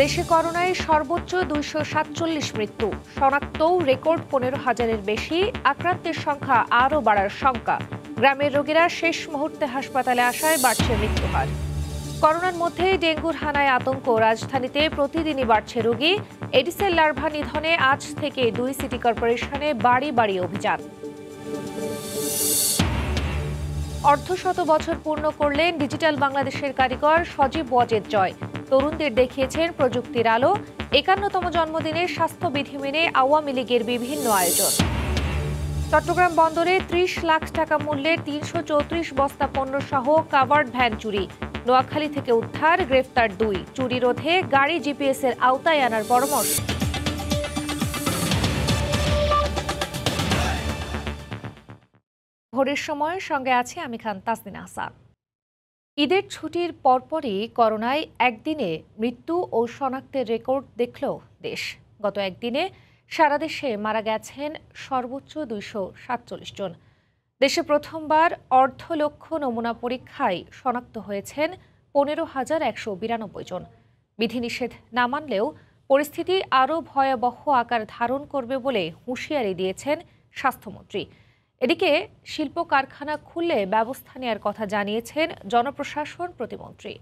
দেশে করোনায় সর্বোচ্চ 247 মৃত্যু, শনাক্তও রেকর্ড 15,000-এর বেশি, আক্রান্তের সংখ্যা আরও বাড়ার শঙ্কা। গ্রামের রোগীরা শেষ মুহূর্তে হাসপাতালে আসায় বাড়ছে মৃত্যুহার। করোনার মধ্যে ডেঙ্গুর হানায় আতঙ্ক, রাজধানীতে প্রতিদিনই বাড়ছে রোগী। এডিসের লার্ভা নিধনে আজ থেকে 2 সিটি কর্পোরেশনে বাড়ি বাড়ি অভিযান। অর্ধশত বছর পূর্ণ করলেন ডিজিটাল বাংলাদেশের কারিগর সজীব ওয়াজেদ জয়। তরুণদের দেখিয়েছেন প্রযুক্তির আলো। 51তম জন্মদিনে স্বাস্থ্যবিধি মেনে আওয়ামী লীগের বিভিন্ন আয়োজন। চট্টগ্রাম বন্দরে 30 লাখ টাকা মূল্যের 334 বস্তা পণ্য সহ কাভার্ড ভ্যান চুরি। নোয়াখালী থেকে উদ্ধার, গ্রেফতার 2। চুরি রোধে গাড়ি জিপিএস-এর আওতায় আনার পরামর্শ। ভোরের সময় সঙ্গে আছে আমি খান তাসমিনা হাসান। ঈদের ছুটির পরপরই করোনায় একদিনে মৃত্যু ও শনাক্তের রেকর্ড দেখল দেশ। গত একদিনে সারা দেশে মারা গেছেন সর্বোচ্চ 247 জন। দেশে প্রথমবার 1.5 লক্ষ নমুনা পরীক্ষায় শনাক্ত হয়েছেন 15,192 জন। বিধিনিষেধ না মানলেও পরিস্থিতি আরও ভয়াবহ আকার ধারণ করবে বলে হুঁশিয়ারি দিয়েছেন স্বাস্থ্যমন্ত্রী। এদিকে শিল্প কারখানা খুললে ব্যবস্থা নেওয়ার কথা জানিয়েছেন জনপ্রশাসন প্রতিমন্ত্রী।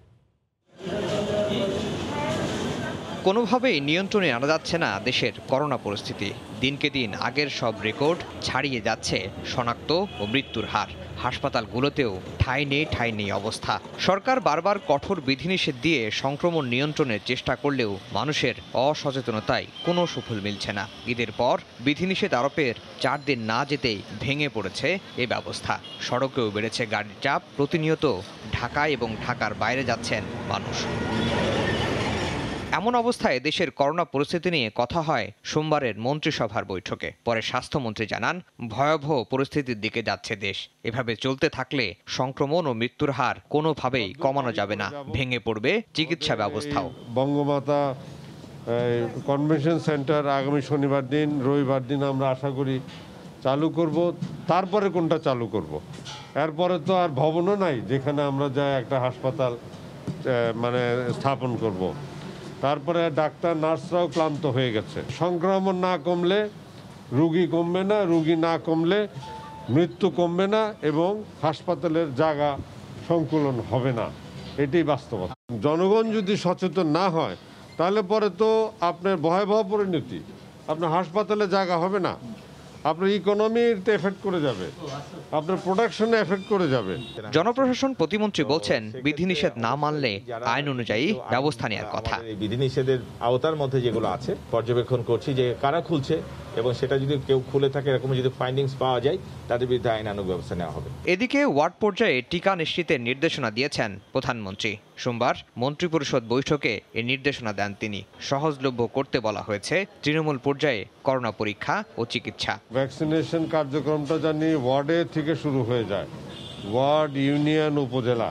কোনোভাবেই নিয়ন্ত্রণে আনা যাচ্ছে না দেশের করোনা পরিস্থিতি। দিনকে দিন আগের সব রেকর্ড ছাড়িয়ে যাচ্ছে শনাক্ত ও মৃত্যুর হার। হাসপাতালগুলোতেও ঠাঁই নেই অবস্থা। সরকার বারবার কঠোর বিধিনিষেধ দিয়ে সংক্রমণ নিয়ন্ত্রণের চেষ্টা করলেও মানুষের অসচেতনতায় কোনো সুফল মিলছে না। ঈদের পর বিধিনিষেধ আরোপের 4 দিন না যেতেই ভেঙে পড়েছে এ ব্যবস্থা। সড়কেও বেড়েছে গাড়ির চাপ। প্রতিনিয়ত ঢাকায় এবং ঢাকার বাইরে যাচ্ছেন মানুষ। এমন অবস্থায় দেশের করোনা পরিস্থিতি নিয়ে কথা হয় সোমবারের মন্ত্রিসভার বৈঠকে। পরে স্বাস্থ্যমন্ত্রী জানান, ভয়াবহ পরিস্থিতির দিকে যাচ্ছে দেশ। এভাবে চলতে থাকলে সংক্রমণ ও মৃত্যুর হার কোনোভাবেই কমানো যাবে না, ভেঙে পড়বে চিকিৎসা ব্যবস্থাও। বঙ্গমাতা কনভেনশন সেন্টার আগামী শনিবার দিন, রবিবার দিন আমরা আশা করি চালু করব। তারপরে কোনটা চালু করব? এরপরে তো আর ভবনও নাই যেখানে আমরা যাই একটা হাসপাতাল স্থাপন করব। তারপরে ডাক্তার নার্সরাও ক্লান্ত হয়ে গেছে। সংক্রমণ না কমলে রোগী কমবে না, রোগী না কমলে মৃত্যু কমবে না এবং হাসপাতালের জায়গা সংকুলন হবে না। এটাই বাস্তবতা। জনগণ যদি সচেতন না হয় তাহলে পরে তো আপনার ভয়াবহ পরিণতি, আপনার হাসপাতালে জায়গা হবে না, আপনার ইকোনমিতে এফেক্ট করে যাবে, আপনার প্রোডাকশনে এফেক্ট করে যাবে। জনপ্রশাসন প্রতিমন্ত্রী বলছেন, বিধিনিষেধ না মানলে আইন অনুযায়ী ব্যবস্থা নেওয়ার কথা। বিধিনিষেধের আওতার মধ্যে যেগুলো আছে পর্যবেক্ষণ করছি যে কারা খুলছে এবং সেটা যদি কেউ খুলে থাকে, এরকম যদি ফাইন্ডিংস পাওয়া যায় তাদের বিরুদ্ধে আইনানুগ ব্যবস্থা নেওয়া হবে। এদিকে ওয়ার্ড পর্যায়ে টিকা নিশ্চিতের নির্দেশনা দিয়েছেন প্রধানমন্ত্রী। সোমবার মন্ত্রিপরিষদ বৈঠকে এ নির্দেশনা দেন তিনি। সহজলভ্য করতে বলা হয়েছে তৃণমূল পর্যায়ে করোনা পরীক্ষা ও চিকিৎসা। ভ্যাকসিনেশন কার্যক্রমটা জানি ওয়ার্ডে থেকে শুরু হয়ে যায়, ওয়ার্ড, ইউনিয়ন, উপজেলা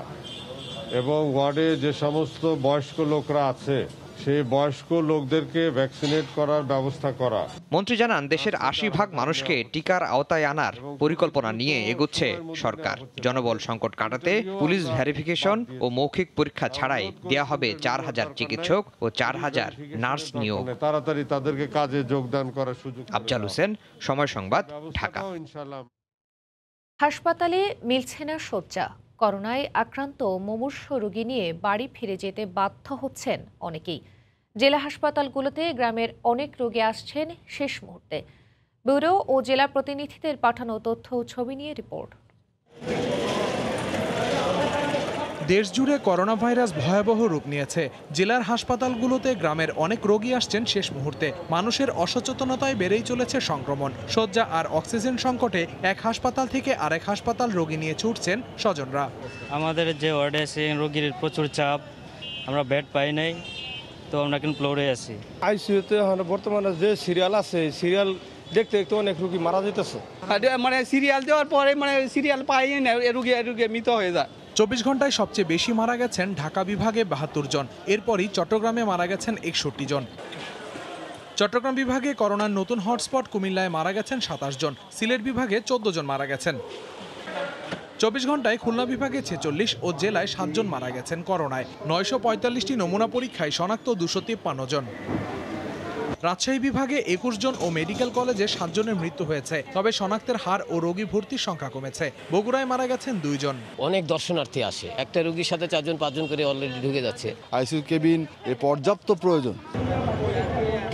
এবং ওয়ার্ডে যে সমস্ত বয়স্ক লোকরা আছে সেই বয়স্ক লোকদেরকে ভ্যাকসিনেট করার ব্যবস্থা করা। মন্ত্রী জানান, দেশের 80% মানুষকে টিকার আওতায় আনার পরিকল্পনা নিয়ে এগোচ্ছে সরকার। জনবল সংকট কাটাতে পুলিশ ভেরিফিকেশন ও মৌখিক পরীক্ষা ছাড়াই দেয়া হবে 4,000 চিকিৎসক ও 4,000 নার্স নিয়োগ। তাড়াতাড়ি তাদেরকে কাজে যোগদান করার সুযোগ। আফজাল হোসেন, সময় সংবাদ, ঢাকা। হাসপাতালে মিলছে না শয্যা। করোনায় আক্রান্ত মুমূর্ষ রোগী নিয়ে বাড়ি ফিরে যেতে বাধ্য হচ্ছেন অনেকেই। জেলা হাসপাতালগুলোতে গ্রামের অনেক রোগী আসছেন শেষ মুহূর্তে। ব্যুরো ও জেলা প্রতিনিধিদের পাঠানো তথ্য ও ছবি নিয়ে রিপোর্ট। দেশজুড়ে করোনা ভাইরাস ভয়াবহ রূপ নিয়েছে। জেলার হাসপাতালগুলোতে গ্রামের অনেক রোগী আসছেন শেষ মুহূর্তে। মানুষের অসচেতনতায় বেড়েই চলেছে সংক্রমণ। শয্যা আর অক্সিজেন সংকটে এক হাসপাতাল থেকে আরেক হাসপাতাল রোগী নিয়ে ছুটছেন স্বজনরা। আমাদের যে ওয়ার্ডে আছে রোগীর প্রচুর চাপ, আমরা বেড পাই নাই, তো আমরা কিন্তু ফ্লোরে আছি। আইসিইউতে বর্তমানে যে সিরিয়াল আছে, সিরিয়াল দেখতে দেখতে অনেক রোগী মারা যেতেছে। সিরিয়াল দেওয়ার পরে সিরিয়াল পাই না, রোগী মৃত হয়ে যায়। 24 ঘন্টায় সবচেয়ে বেশি মারা গেছেন ঢাকা বিভাগে 72 জন। এরপরই চট্টগ্রামে মারা গেছেন 61 জন। চট্টগ্রাম বিভাগে করোনার নতুন হটস্পট কুমিল্লায় মারা গেছেন 27 জন। সিলেট বিভাগে 14 জন মারা গেছেন। 24 ঘন্টায় খুলনা বিভাগে 46 ও জেলায় 7 জন মারা গেছেন করোনায়। 945টি নমুনা পরীক্ষায় শনাক্ত 253 জন। রাজশাহী বিভাগে 21 জন ও মেডিকেল কলেজে 7 জনের মৃত্যু হয়েছে, তবে শনাক্তের হার ও রোগী ভর্তির সংখ্যা কমেছে। বগুড়ায় মারা গেছেন 2 জন। অনেক দর্শনার্থী আসে, একটা রোগীর সাথে 4 জন 5 জন করে অলরেডি ঢুকে যাচ্ছে। আইসিইউ কেবিন এর পর্যাপ্ত প্রয়োজন।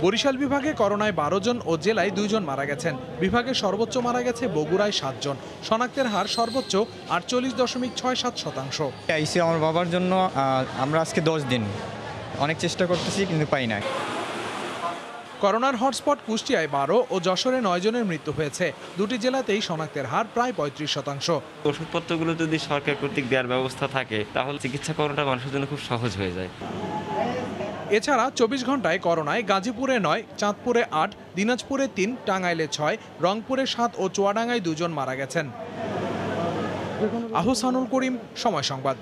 বরিশাল বিভাগে করোনায় 12 জন ও জেলায় 2 জন মারা গেছেন। বিভাগে সর্বোচ্চ মারা গেছে বগুড়ায় 7 জন। শনাক্তের হার সর্বোচ্চ 48.67%। আইসিইউ আমার বাবার জন্য আমরা আজকে 10 দিন অনেক চেষ্টা করতেছি কিন্তু পাই না। করোনার হটস্পট কুষ্টিয়ায় 12 ও যশোরে 9 জনের মৃত্যু হয়েছে। দুটি জেলাতেই শনাক্তের হার প্রায় 35%। ওষুধপত্রগুলো যদি সরকার কর্তৃক দেওয়ার ব্যবস্থা থাকে তাহলে চিকিৎসা করাটা মানুষের জন্য খুব সহজ হয়ে যায়। এছাড়া 24 ঘন্টায় করোনায় গাজীপুরে 9, চাঁদপুরে 8, দিনাজপুরে 3, টাঙ্গাইলে 6, রংপুরে 7 ও চুয়াডাঙ্গায় 2 জন মারা গেছেন। আহসানুল করিম, সময় সংবাদ।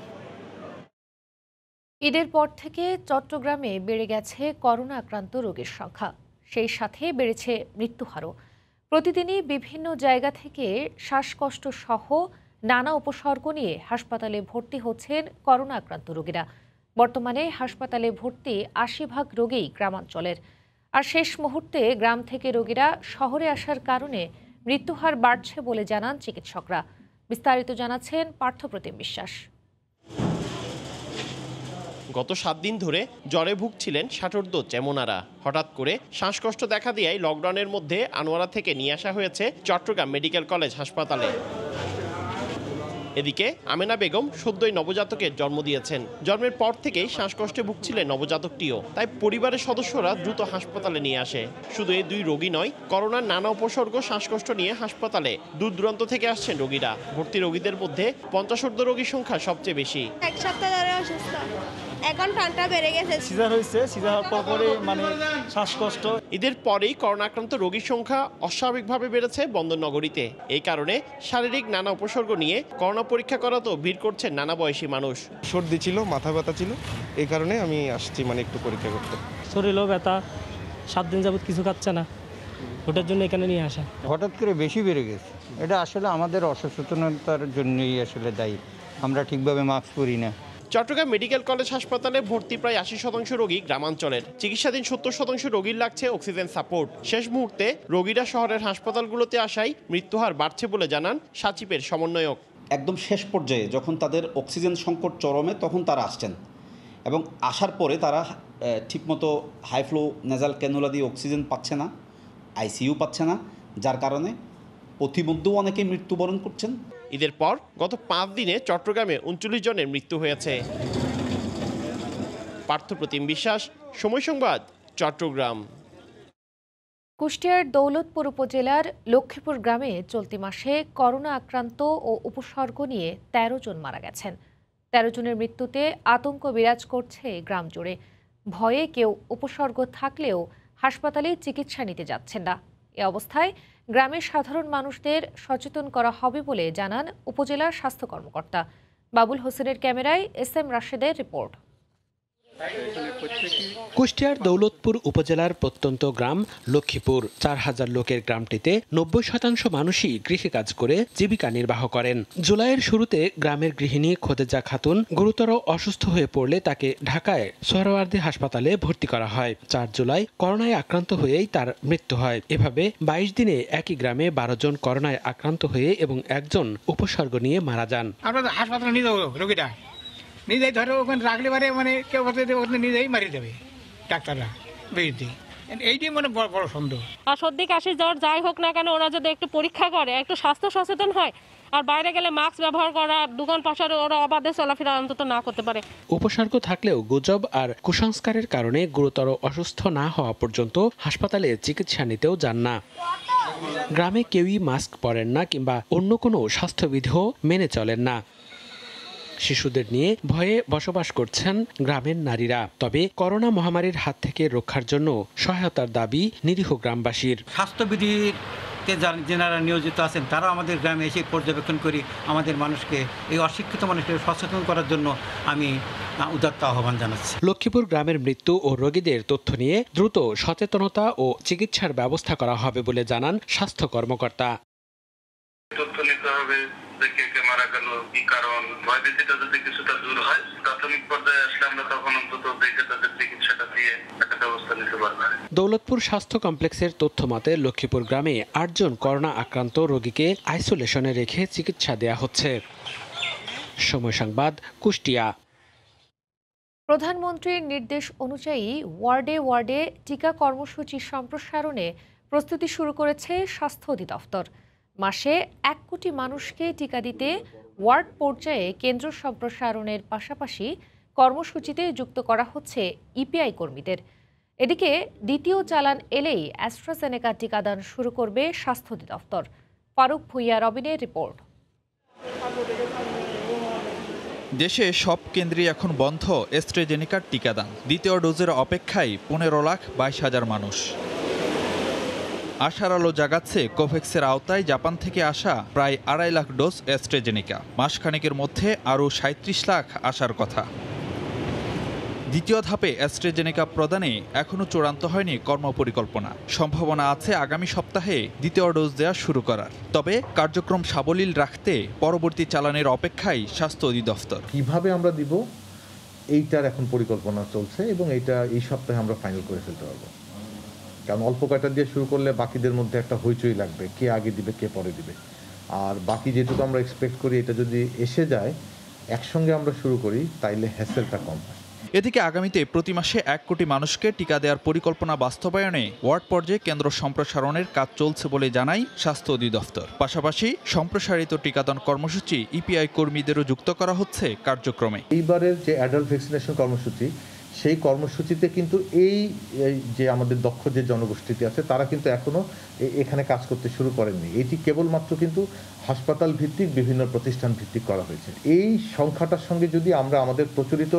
ঈদের পর থেকে চট্টগ্রামে বেড়ে গেছে করোনা আক্রান্ত রোগীর সংখ্যা, সেই সাথে বেড়েছে মৃত্যুহারও। প্রতিদিনই বিভিন্ন জায়গা থেকে শ্বাসকষ্ট সহ নানা উপসর্গ নিয়ে হাসপাতালে ভর্তি হচ্ছেন করোনা আক্রান্ত রোগীরা। বর্তমানে হাসপাতালে ভর্তি 80% রোগী গ্রামাঞ্চলের। আর শেষ মুহূর্তে গ্রাম থেকে রোগীরা শহরে আসার কারণে মৃত্যুহার বাড়ছে বলে জানান চিকিৎসকরা। বিস্তারিত জানাচ্ছেন পার্থপ্রতিম বিশ্বাস। গত 7 দিন ধরে জ্বরে ভুগছিলেন ষাটোর্ধ্ব চেমনারা। হঠাৎ করে শ্বাসকষ্ট দেখা দিয়েই লকডাউনের মধ্যে আনোয়ারা থেকে নিয়ে আসা হয়েছে চট্টগ্রাম মেডিকেল কলেজ হাসপাতালে। এদিকে আমেনা বেগম সদ্যই নবজাতকের জন্ম দিয়েছেন। জন্মের পর থেকেই শ্বাসকষ্টে ভুগছিলেন নবজাতকটিও, তাই পরিবারের সদস্যরা দ্রুত হাসপাতালে নিয়ে আসে। শুধু এই 2 রোগী নয়, করোনার নানা উপসর্গ শ্বাসকষ্ট নিয়ে হাসপাতালে দূর দূরান্ত থেকে আসছেন রোগীরা। ভর্তি রোগীদের মধ্যে 50 ঊর্ধ্ব রোগীর সংখ্যা সবচেয়ে বেশি। এক সপ্তাহ ধরে অসুস্থ, এখন ঠান্ডা বেড়ে গেছে। সিজার হয়েছে, সিজার হওয়ার পরে মানে শ্বাসকষ্ট। ঈদের পরেই করোনা আক্রান্ত রোগীর সংখ্যা অস্বাভাবিকভাবে বেড়েছে বন্দরনগরীতে। এই কারণে শারীরিক নানা উপসর্গ নিয়ে করোনা পরীক্ষা করাতেও ভিড় করছেন নানা বয়সী মানুষ। সর্দি ছিল, মাথা ব্যথা ছিল, এই কারণে আমি আসছি একটু পরীক্ষা করতে। শরীরও ব্যথা, 7 দিন যাবত কিছু খাচ্ছে না, ওটার জন্য এখানে নিয়ে আসা। হঠাৎ করে বেশি বেড়ে গেছে, এটা আসলে আমাদের অসচেতনতার জন্যই আসলে দায়ী। আমরা ঠিকভাবে মাস্ক পরি না। চট্টগ্রাম মেডিকেল কলেজ হাসপাতালে ভর্তি প্রায় 80% রোগী গ্রামাঞ্চলের। চিকিৎসাধীন 70% রোগীর লাগছে অক্সিজেন সাপোর্ট। শেষ মুহূর্তে রোগীরা শহরের হাসপাতালগুলোতে আসায় মৃত্যুহার বাড়ছে বলে জানান সাচিপের সমন্বয়ক। একদম শেষ পর্যায়ে যখন তাদের অক্সিজেন সংকট চরমে তখন তারা আসছেন, এবং আসার পরে তারা ঠিকমতো হাই ফ্লো নেজাল ক্যানুলা দিয়ে অক্সিজেন পাচ্ছে না, আইসিইউ পাচ্ছে না, যার কারণে প্রতিমধ্যেও অনেকে মৃত্যুবরণ করছেন। ঈদের পর গত 5 দিনে চট্টগ্রামে 39 জনের মৃত্যু হয়েছে। পার্থপ্রতিম বিশ্বাস, সময় সংবাদ, চট্টগ্রাম। কুষ্টিয়ার দৌলতপুর উপজেলার লক্ষ্মীপুর গ্রামে চলতি মাসে করোনা আক্রান্ত ও উপসর্গ নিয়ে 13 জন মারা গেছেন। 13 জনের মৃত্যুতে আতঙ্ক বিরাজ করছে গ্রাম জুড়ে। ভয়ে কেউ উপসর্গ থাকলেও হাসপাতালে চিকিৎসা নিতে যাচ্ছেন না। এ অবস্থায় গ্রামের সাধারণ মানুষদের সচেতন করা হবে বলে জানান উপজেলার স্বাস্থ্য কর্মকর্তা। বাবুল হোসেনের ক্যামেরায় SM রাশেদের রিপোর্ট। কুষ্টিয়ার দৌলতপুর উপজেলার প্রত্যন্ত গ্রাম লক্ষ্মীপুর। 4000 লোকের গ্রামটিতে 90% মানুষই কৃষিকাজ করে জীবিকা নির্বাহ করেন। জুলাইয়ের শুরুতে গ্রামের গৃহিণী খোদেজা খাতুন গুরুতর অসুস্থ হয়ে পড়লে তাকে ঢাকায় সোহরাওয়ার্দী হাসপাতালে ভর্তি করা হয়। 4 জুলাই করোনায় আক্রান্ত হয়েই তার মৃত্যু হয়। এভাবে 22 দিনে একই গ্রামে 12 জন করোনায় আক্রান্ত হয়ে এবং 1 জন উপসর্গ নিয়ে মারা যান। আমরা হাসপাতালে নিয়ে যাবো রোগীটা, নিজেই ধরো ওখানে রাখলে পারে কেউ ওখানে নিজেই মারি দেবে ডাক্তাররা বেরিয়ে। এইটাই বড় সন্দেহ। আর সর্দি কাশি জ্বর যাই হোক না কেন, ওরা যদি একটু পরীক্ষা করে, একটু স্বাস্থ্য সচেতন হয়, আর বাইরে গেলে মাস্ক ব্যবহার করা, দোকান পাশারে ওরা অবাধে চলাফেরা অন্তত না করতে পারে। উপসর্গ থাকলেও গুজব আর কুসংস্কারের কারণে গুরুতর অসুস্থ না হওয়া পর্যন্ত হাসপাতালে চিকিৎসা নিতেও যান না। গ্রামে কেউই মাস্ক পরেন না কিংবা অন্য কোনো স্বাস্থ্যবিধিও মেনে চলেন না। শিশুদের নিয়ে ভয়ে বসবাস করছেন গ্রামের নারীরা। তবে করোনা মহামারীর হাত থেকে রক্ষার জন্য সহায়তার দাবি নিরীহ গ্রামবাসীর। স্বাস্থ্যবিধিতে যারা নিয়োজিত আছেন তারা আমাদের গ্রামে এসে পর্যবেক্ষণ করি আমাদের মানুষকে, এই অশিক্ষিত মানুষকে সচেতন করার জন্য আমি উদাত্ত আহ্বান জানাচ্ছি। লক্ষ্মীপুর গ্রামের মৃত্যু ও রোগীদের তথ্য নিয়ে দ্রুত সচেতনতা ও চিকিৎসার ব্যবস্থা করা হবে বলে জানান স্বাস্থ্য কর্মকর্তা। তথ্য নিতে হবে যে কে কে মারা গেল, কি কারণ, ভয়ভীতিটা যদি কিছুটা দূর হয়, প্রাথমিক পর্যায়ে আসলে আমরা তখন অন্তত দেখে তাদের চিকিৎসাটা দিয়ে একটা ব্যবস্থা নিতে পারবো। দৌলতপুর স্বাস্থ্য কমপ্লেক্সের তথ্য মতে লক্ষ্মীপুর গ্রামে 8 জন করোনা আক্রান্ত রোগীকে আইসোলেশনে রেখে চিকিৎসা দেয়া হচ্ছে। সময় সংবাদ, কুষ্টিয়া। প্রধানমন্ত্রীর নির্দেশ অনুযায়ী ওয়ার্ডে ওয়ার্ডে টিকা কর্মসূচি সম্প্রসারণে প্রস্তুতি শুরু করেছে স্বাস্থ্য অধিদপ্তর। মাসে 1 কোটি মানুষকে টিকা দিতে ওয়ার্ড পর্যায়ে কেন্দ্র সম্প্রসারণের পাশাপাশি কর্মসূচিতে যুক্ত করা হচ্ছে ইপিআই কর্মীদের। এদিকে দ্বিতীয় চালান এলেই অ্যাস্ট্রাজেনেকা টিকাদান শুরু করবে স্বাস্থ্য অধিদপ্তর। ফারুক ভুইয়া রবিনের রিপোর্ট। দেশে সব কেন্দ্রেই এখন বন্ধ অ্যাস্ট্রাজেনেকার টিকাদান। দ্বিতীয় ডোজের অপেক্ষায় 15,22,000 মানুষ। আশার আলো জাগাচ্ছে কোভ্যাক্সের আওতায় জাপান থেকে আসা প্রায় 2.5 লাখ ডোজ অ্যাস্ট্রাজেনেকা। মাসখানেকের মধ্যে আরও 37 লাখ আসার কথা। দ্বিতীয় ধাপে অ্যাস্ট্রাজেনেকা প্রদানে এখনও চূড়ান্ত হয়নি কর্মপরিকল্পনা। সম্ভাবনা আছে আগামী সপ্তাহে দ্বিতীয় ডোজ দেওয়া শুরু করার। তবে কার্যক্রম সাবলীল রাখতে পরবর্তী চালানের অপেক্ষায় স্বাস্থ্য অধিদপ্তর। কিভাবে আমরা দিব এইটার এখন পরিকল্পনা চলছে এবং এইটা এই সপ্তাহে আমরা ফাইনাল করে ফেলতে পারবো। কারণ অল্প কয়টা দিয়ে শুরু করলে বাকিদের মধ্যে একটা হইচই লাগবে, কে আগে দিবে কে পরে দিবে। আর বাকি যেটুকু আমরা এক্সপেক্ট করি এটা যদি এসে যায় একসঙ্গে আমরা শুরু করি তাইলে হ্যাসেলটা কম হয়। এদিকে আগামীতে প্রতি মাসে 1 কোটি মানুষকে টিকা দেওয়ার পরিকল্পনা বাস্তবায়নে ওয়ার্ড পর্যায়ে কেন্দ্র সম্প্রসারণের কাজ চলছে বলে জানায় স্বাস্থ্য অধিদপ্তর। পাশাপাশি সম্প্রসারিত টিকাদান কর্মসূচি ইপিআই কর্মীদেরও যুক্ত করা হচ্ছে কার্যক্রমে। এইবারের যে অ্যাডাল্ট ভ্যাকসিনেশন কর্মসূচি, সেই কর্মসূচিতে কিন্তু এই যে আমাদের দক্ষ যে জনগোষ্ঠীটি আছে তারা কিন্তু এখনো এখানে কাজ করতে শুরু করেননি। এটি কেবলমাত্র কিন্তু হাসপাতাল ভিত্তিক বিভিন্ন প্রতিষ্ঠান ভিত্তিক করা হয়েছে। এই সংখ্যাটার সঙ্গে যদি আমরা আমাদের প্রচলিত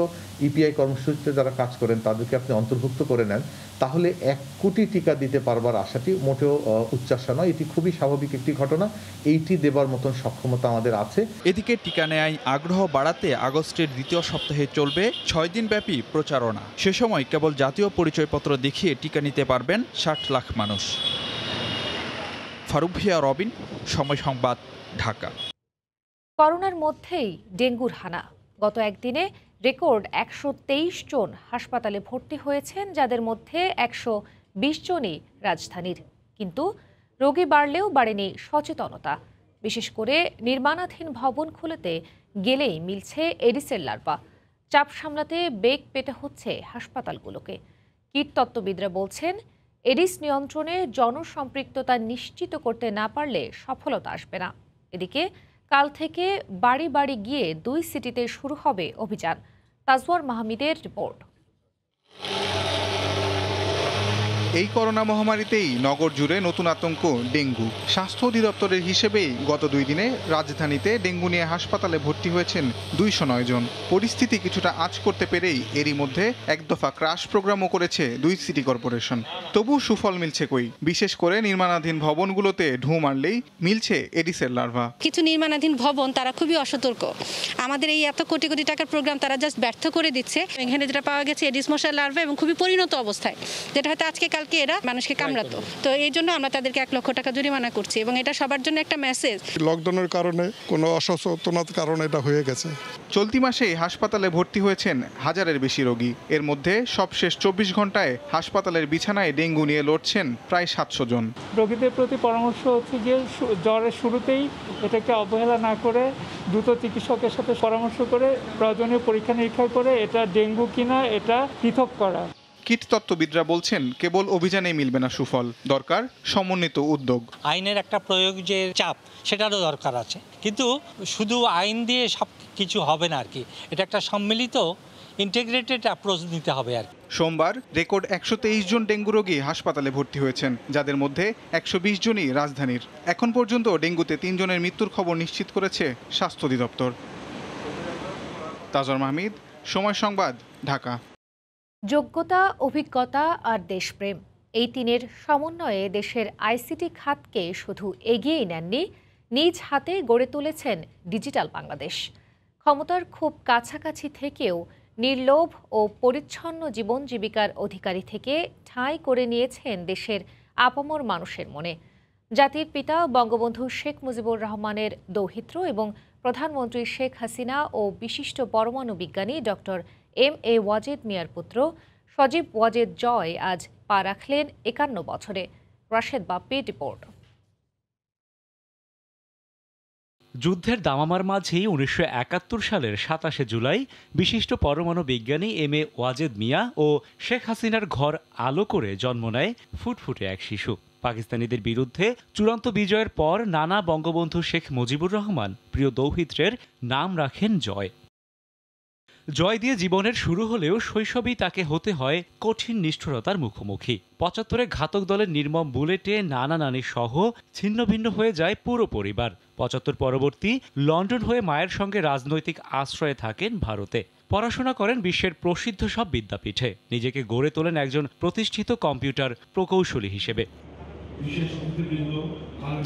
ইপিআই কর্মসূচিতে যারা কাজ করেন তাদেরকে আপনি অন্তর্ভুক্ত করে নেন, তাহলে 1 কোটি টিকা দিতে পারবার আশাটি মোটেও উচ্চাসা নয়। এটি খুবই স্বাভাবিক একটি ঘটনা। এইটি দেবার মতন সক্ষমতা আমাদের আছে। এদিকে টিকা নেয়ায় আগ্রহ বাড়াতে আগস্টের দ্বিতীয় সপ্তাহে চলবে 6 দিনব্যাপী প্রচারণা। সে সময় কেবল জাতীয় পরিচয়পত্র দেখিয়ে টিকা নিতে পারবেন 60 লাখ মানুষ। ফারুক ভিয়া রবিন, সময় সংবাদ, ঢাকা। করোনার মধ্যেই ডেঙ্গুর হানা। গত একদিনে রেকর্ড 123 জন হাসপাতালে ভর্তি হয়েছেন, যাদের মধ্যে 120 জনই রাজধানীর। কিন্তু রোগী বাড়লেও বাড়েনি সচেতনতা। বিশেষ করে নির্মাণাধীন ভবনগুলোতে গেলেই মিলছে এডিসের লার্ভা। চাপ সামলাতে বেগ পেতে হচ্ছে হাসপাতালগুলোকে। কীটতত্ত্ববিদরা বলছেন, এডিস নিয়ন্ত্রণে জনসম্পৃক্ততা নিশ্চিত করতে না পারলে সফলতা আসবে না। এদিকে কাল থেকে বাড়ি বাড়ি গিয়ে 2 সিটিতে শুরু হবে অভিযান। তাজওয়ার মাহমুদের রিপোর্ট। এই করোনা মহামারীতেই নগর জুড়ে নতুন আতঙ্ক ডেঙ্গু। স্বাস্থ্য অধিদপ্তরের হিসেবেই গত 2 দিনে রাজধানীতে ডেঙ্গু নিয়ে হাসপাতালে ভর্তি হয়েছেন 209 জন। পরিস্থিতি কিছুটা আঁচ করতে পেরেই এরই মধ্যে এক দফা ক্রাশ প্রোগ্রামও করেছে 2 সিটি কর্পোরেশন। তবু সুফল মিলছে কই। বিশেষ করে নির্মাণাধীন ভবনগুলোতে ঢু মারলেই মিলছে এডিসের লার্ভা। কিছু নির্মাণাধীন ভবন তারা খুবই অসতর্ক। আমাদের এই এত কোটি কোটি টাকার প্রোগ্রাম তারা জাস্ট ব্যর্থ করে দিচ্ছে। এখানে যেটা পাওয়া গেছে এডিস মশার লার্ভা এবং খুবই পরিণত অবস্থায়, যেটা হয়তো আজকে কালকে এরা মানুষকে কামড়াতো। তো এই জন্য আমরা তাদেরকে 1 লক্ষ টাকা জরিমানা করছি এবং এটা সবার জন্য একটা মেসেজ। লকডাউনের কারণে কোনো অসচেতনতার কারণে এটা হয়ে গেছে। চলতি মাসে হাসপাতালে ভর্তি হয়েছেন 1000-এর বেশি রোগী। এর মধ্যে সবশেষ 24 ঘন্টায় হাসপাতালের বিছানায় ডেঙ্গু নিয়ে লড়ছেন প্রায় 700 জন। রোগীদের প্রতি পরামর্শ হচ্ছে যে জ্বরের শুরুতেই এটাকে অবহেলা না করে দ্রুত চিকিৎসকের সাথে পরামর্শ করে প্রয়োজনীয় পরীক্ষা নিরীক্ষা করে এটা ডেঙ্গু কিনা এটা পৃথক করা। কীটতত্ত্ববিদরা বলছেন, কেবল অভিযানে মিলবে না সুফল, দরকার সমন্বিত উদ্যোগ। আইনের একটা প্রয়োগ যে চাপ, সেটারও দরকার আছে, কিন্তু শুধু আইন দিয়ে সব কিছু হবে না আর কি। এটা একটা সম্মিলিত ইন্টিগ্রেটেড অ্যাপ্রোচ নিতে হবে আর কি। সোমবার রেকর্ড 123 জন ডেঙ্গু রোগী হাসপাতালে ভর্তি হয়েছেন, যাদের মধ্যে 120 জনই রাজধানীর। এখন পর্যন্ত ডেঙ্গুতে 3 জনের মৃত্যুর খবর নিশ্চিত করেছে স্বাস্থ্য অধিদপ্তর। তাজওয়ার মাহমুদ, সময় সংবাদ, ঢাকা। যোগ্যতা, অভিজ্ঞতা আর দেশপ্রেম, এই 3-এর সমন্বয়ে দেশের আইসিটি খাতকে শুধু এগিয়েই নেননি, নিজ হাতে গড়ে তুলেছেন ডিজিটাল বাংলাদেশ। ক্ষমতার খুব কাছাকাছি থেকেও নির্লোভ ও পরিচ্ছন্ন জীবন জীবিকার অধিকারী থেকে ঠাঁই করে নিয়েছেন দেশের আপামর মানুষের মনে। জাতির পিতা বঙ্গবন্ধু শেখ মুজিবুর রহমানের দৌহিত্র এবং প্রধানমন্ত্রী শেখ হাসিনা ও বিশিষ্ট পরমাণু বিজ্ঞানী ডক্টর M.A. ওয়াজেদ মিয়ার পুত্র সজীব ওয়াজেদ জয় আজ পা রাখলেন ৫১ বছরে। রাশেদ বাপ্পির রিপোর্ট। যুদ্ধের দামামার মাঝেই ১৯৭১ সালের ২৭ জুলাই বিশিষ্ট পরমাণু বিজ্ঞানী M.A. ওয়াজেদ মিয়া ও শেখ হাসিনার ঘর আলো করে জন্ম নেয় ফুটফুটে এক শিশু। পাকিস্তানিদের বিরুদ্ধে চূড়ান্ত বিজয়ের পর নানা বঙ্গবন্ধু শেখ মুজিবুর রহমান প্রিয় দৌহিত্রের নাম রাখেন জয়। জয় দিয়ে জীবনের শুরু হলেও শৈশবেই তাকে হতে হয় কঠিন নিষ্ঠুরতার মুখোমুখি। ৭৫-এ ঘাতক দলের নির্মম বুলেটে নানা নানি সহ ছিন্নভিন্ন হয়ে যায় পুরো পরিবার। ৭৫ পরবর্তী লন্ডন হয়ে মায়ের সঙ্গে রাজনৈতিক আশ্রয়ে থাকেন ভারতে। পড়াশোনা করেন বিশ্বের প্রসিদ্ধ সব বিদ্যাপীঠে। নিজেকে গড়ে তোলেন একজন প্রতিষ্ঠিত কম্পিউটার প্রকৌশলী হিসেবে।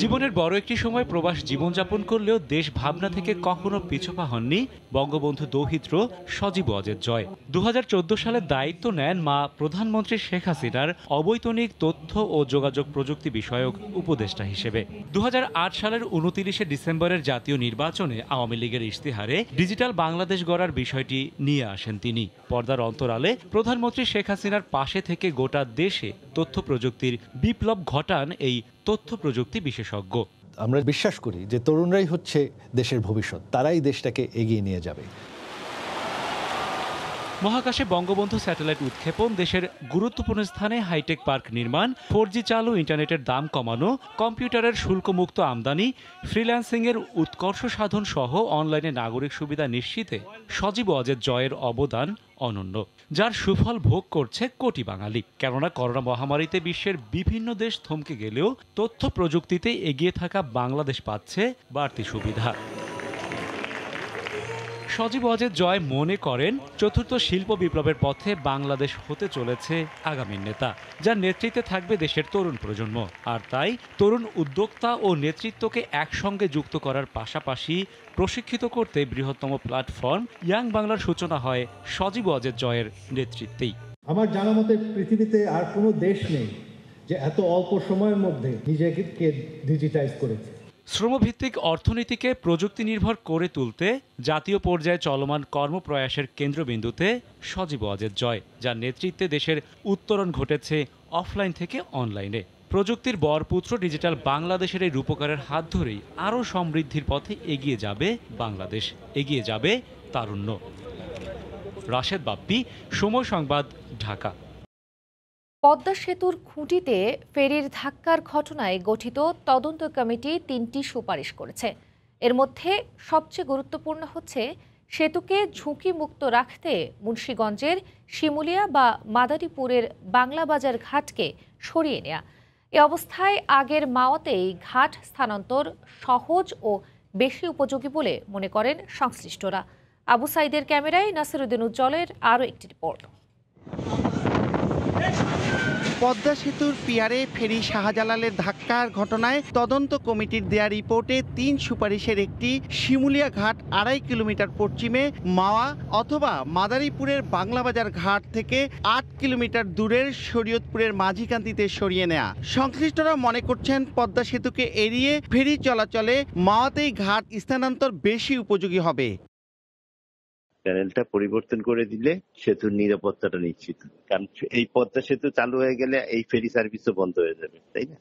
জীবনের বড় একটি সময় প্রবাস জীবনযাপন করলেও দেশ ভাবনা থেকে কখনো পিছপা হননি বঙ্গবন্ধু দৌহিত্র সজীব ওয়াজেদ জয়। ২০১৪ সালে দায়িত্ব নেন মা প্রধানমন্ত্রী শেখ হাসিনার অবৈতনিক তথ্য ও যোগাযোগ প্রযুক্তি বিষয়ক উপদেষ্টা হিসেবে। ২০০৮ সালের ২৯ ডিসেম্বরের জাতীয় নির্বাচনে আওয়ামী লীগের ইশতেহারে ডিজিটাল বাংলাদেশ গড়ার বিষয়টি নিয়ে আসেন তিনি। পর্দার অন্তরালে প্রধানমন্ত্রী শেখ হাসিনার পাশে থেকে গোটা দেশে তথ্য প্রযুক্তির বিপ্লব ঘটান এই তথ্য প্রযুক্তি বিশেষজ্ঞ। আমরা বিশ্বাস করি যে তরুণরাই হচ্ছে দেশের ভবিষ্যৎ, তারাই দেশটাকে এগিয়ে নিয়ে যাবে। মহাকাশে বঙ্গবন্ধু স্যাটেলাইট উৎক্ষেপণ, দেশের গুরুত্বপূর্ণ স্থানে হাইটেক পার্ক নির্মাণ, 4G চালু, ইন্টারনেটের দাম কমানো, কম্পিউটারের শুল্কমুক্ত আমদানি, ফ্রিল্যান্সিংয়ের উৎকর্ষ সাধন সহ অনলাইনে নাগরিক সুবিধা নিশ্চিতে সজীব ওয়াজেদ জয়ের অবদান অনন্য, যার সুফল ভোগ করছে কোটি বাঙালি। কেননা করোনা মহামারীতে বিশ্বের বিভিন্ন দেশ থমকে গেলেও তথ্য প্রযুক্তিতে এগিয়ে থাকা বাংলাদেশ পাচ্ছে বাড়তি সুবিধা। সজীব ওয়াজেদ জয় মনে করেন চতুর্থ শিল্প বিপ্লবের পথে বাংলাদেশ হতে চলেছে আগামীর নেতা, যার নেতৃত্বে থাকবে দেশের তরুণ প্রজন্ম। আর তাই তরুণ উদ্যোক্তা ও নেতৃত্বকে একসঙ্গে যুক্ত করার পাশাপাশি প্রশিক্ষিত করতে বৃহত্তম প্ল্যাটফর্ম ইয়াং বাংলার সূচনা হয় সজীব ওয়াজেদ জয়ের নেতৃত্বেই। আমার জানা মতে পৃথিবীতে আর কোনো দেশ নেই যে এত অল্প সময়ের মধ্যে নিজেকে ডিজিটাইজ করেছে। শ্রমভিত্তিক অর্থনীতিকে প্রযুক্তি নির্ভর করে তুলতে জাতীয় পর্যায়ে চলমান কর্মপ্রয়াসের কেন্দ্রবিন্দুতে সজীব ওয়াজেদ জয়, যার নেতৃত্বে দেশের উত্তরণ ঘটেছে অফলাইন থেকে অনলাইনে। প্রযুক্তির বরপুত্র ডিজিটাল বাংলাদেশের এই রূপকারের হাত ধরেই আরও সমৃদ্ধির পথে এগিয়ে যাবে বাংলাদেশ, এগিয়ে যাবে তারুণ্য। রাশেদ বাপ্পি, সময় সংবাদ, ঢাকা। পদ্মা সেতুর খুঁটিতে ফেরির ধাক্কার ঘটনায় গঠিত তদন্ত কমিটি ৩টি সুপারিশ করেছে। এর মধ্যে সবচেয়ে গুরুত্বপূর্ণ হচ্ছে সেতুকে ঝুঁকিমুক্ত রাখতে মুন্সিগঞ্জের শিমুলিয়া বা মাদারীপুরের বাংলাবাজার ঘাটকে সরিয়ে নেওয়া। এ অবস্থায় আগের মাওয়াতেই ঘাট স্থানান্তর সহজ ও বেশি উপযোগী বলে মনে করেন সংশ্লিষ্টরা। আবু সাইদের ক্যামেরায় নাসিরুদ্দিন উজ্জ্বলের আরও একটি রিপোর্ট। পদ্মা সেতুর পিয়ারে ফেরি শাহজালালের ধাক্কার ঘটনায় তদন্ত কমিটির দেয়া রিপোর্টে ৩ সুপারিশের একটি শিমুলিয়া ঘাট ২.৫ কিলোমিটার পশ্চিমে মাওয়া অথবা মাদারীপুরের বাংলাবাজার ঘাট থেকে ৮ কিলোমিটার দূরের শরীয়তপুরের মাঝিকান্দিতে সরিয়ে নেয়া। সংশ্লিষ্টরা মনে করছেন পদ্মা সেতুকে এড়িয়ে ফেরি চলাচলে মাওয়াতেই ঘাট স্থানান্তর বেশি উপযোগী হবে। প্যানেলটা পরিবর্তন করে দিলে সেতুর নিরাপত্তাটা নিশ্চিত, কারণ এই পদ্মা সেতু চালু হয়ে গেলে এই ফেরি সার্ভিসও বন্ধ হয়ে যাবে, তাই না?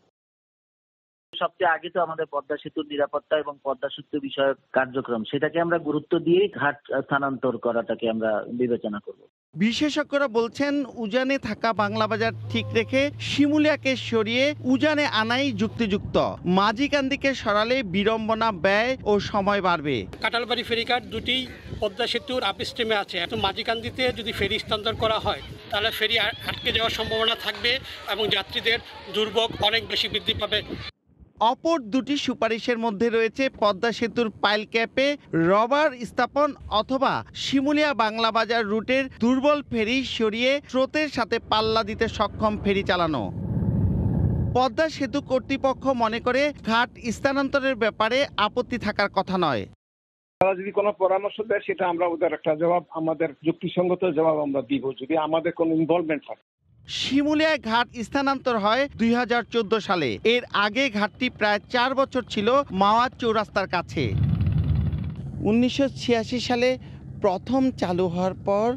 সবচেয়ে আগে তো আমাদের পদ্মা সেতুর নিরাপত্তা এবং পদ্মা সেতু বিষয়ক কার্যক্রম, সেটাকে আমরা গুরুত্ব দিয়ে ঘাট স্থানান্তর করাটাকে আমরা বিবেচনা করব। বিশেষজ্ঞরা বলছেন উজানে থাকা বাংলাবাজার ঠিক রেখে শিমুলিয়াকে সরিয়ে উজানে আনাই যুক্তিযুক্ত। মাঝিকান্দিকে সরালে বিড়ম্বনা, ব্যয় ও সময় বাড়বে। কাটালবাড়ি ফেরিঘাট দুটি পদ্মা সেতুর আপস্ট্রিমে আছে। এখন মাঝিকান্দিতে যদি ফেরি স্থানান্তর করা হয় তাহলে ফেরি আটকে যাওয়ার সম্ভাবনা থাকবে এবং যাত্রীদের দুর্ভোগ অনেক বেশি বৃদ্ধি পাবে। অপর দুটি সুপারিশের মধ্যে রয়েছে পদ্মা সেতুর পাইল ক্যাপে রবার স্থাপন অথবা শিমুলিয়া বাংলাবাজার রুটের দুর্বল ফেরি সরিয়ে স্রোতের সাথে পাল্লা দিতে সক্ষম ফেরি চালানো। পদ্মা সেতু কর্তৃপক্ষ মনে করে ঘাট স্থানান্তরের ব্যাপারে আপত্তি থাকার কথা নয়। তারা যদি কোনো পরামর্শ দেয় সেটা আমরা ওদের একটা জবাব, আমাদের যুক্তিসঙ্গত জবাব আমরা দিব যদি আমাদের কোনো ইনভলভমেন্ট থাকে। শিমুলিয়ায় ঘাট স্থানান্তর হয় ২০১৪ সালে। এর আগে ঘাটটি প্রায় ৪ বছর ছিল মাওয়া চৌরাস্তার কাছে। 1986 সালে প্রথম চালু হওয়ার পর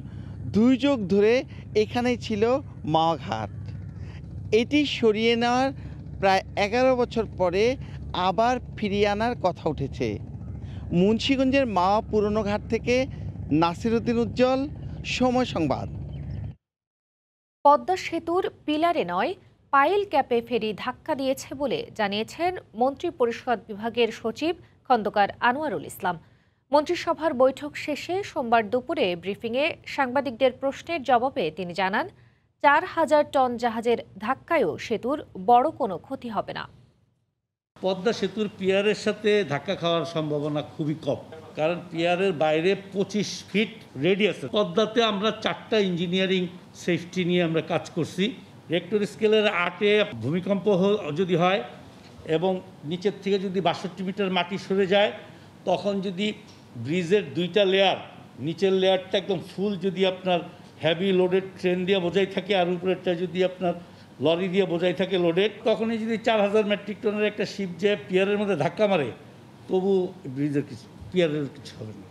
2 যুগ ধরে এখানেই ছিল মাওয়া ঘাট। এটি সরিয়ে নেওয়ার প্রায় 11 বছর পরে আবার ফিরিয়ে আনার কথা উঠেছে। মুন্সিগঞ্জের মাওয়া পুরনো ঘাট থেকে নাসিরউদ্দিন উজ্জ্বল, সময় সংবাদ। পদ্মা সেতুর পিলারে নয় পাইল ক্যাপে ফেরি ধাক্কা দিয়েছে বলে জানিয়েছেন মন্ত্রী পরিষদ বিভাগের সচিব খন্দকার আনোয়ারুল ইসলাম। মন্ত্রিসভার বৈঠক শেষে সোমবার দুপুরে ব্রিফিংয়ে সাংবাদিকদের প্রশ্নের জবাবে তিনি জানান, 4000 টন জাহাজের ধাক্কায়ও সেতুর বড় কোনো ক্ষতি হবে না। পদ্মা সেতুর পিয়ারের সাথে ধাক্কা খাওয়ার সম্ভাবনা খুবই কম, কারণ পিয়ারের বাইরে 25 ফিট রেডিয়াস। পদ্মাতে আমরা 4টা ইঞ্জিনিয়ারিং সেফটি নিয়ে আমরা কাজ করছি। রেক্টর স্কেলের 8-এ ভূমিকম্প যদি হয় এবং নিচের থেকে যদি 62 মিটার মাটি সরে যায়, তখন যদি ব্রিজের 2টা লেয়ার, নিচের লেয়ারটা একদম ফুল যদি আপনার হেভি লোডেড ট্রেন দিয়ে বোঝাই থাকে আর উপরেরটা যদি আপনার লরি দিয়ে বোঝাই থাকে লোডেড, তখনই যদি 4000 মেট্রিক টনের একটা শিপ যে পিয়ারের মধ্যে ধাক্কা মারে, তবু ব্রিজের কিছু পিয়ারের কিছু হবে না।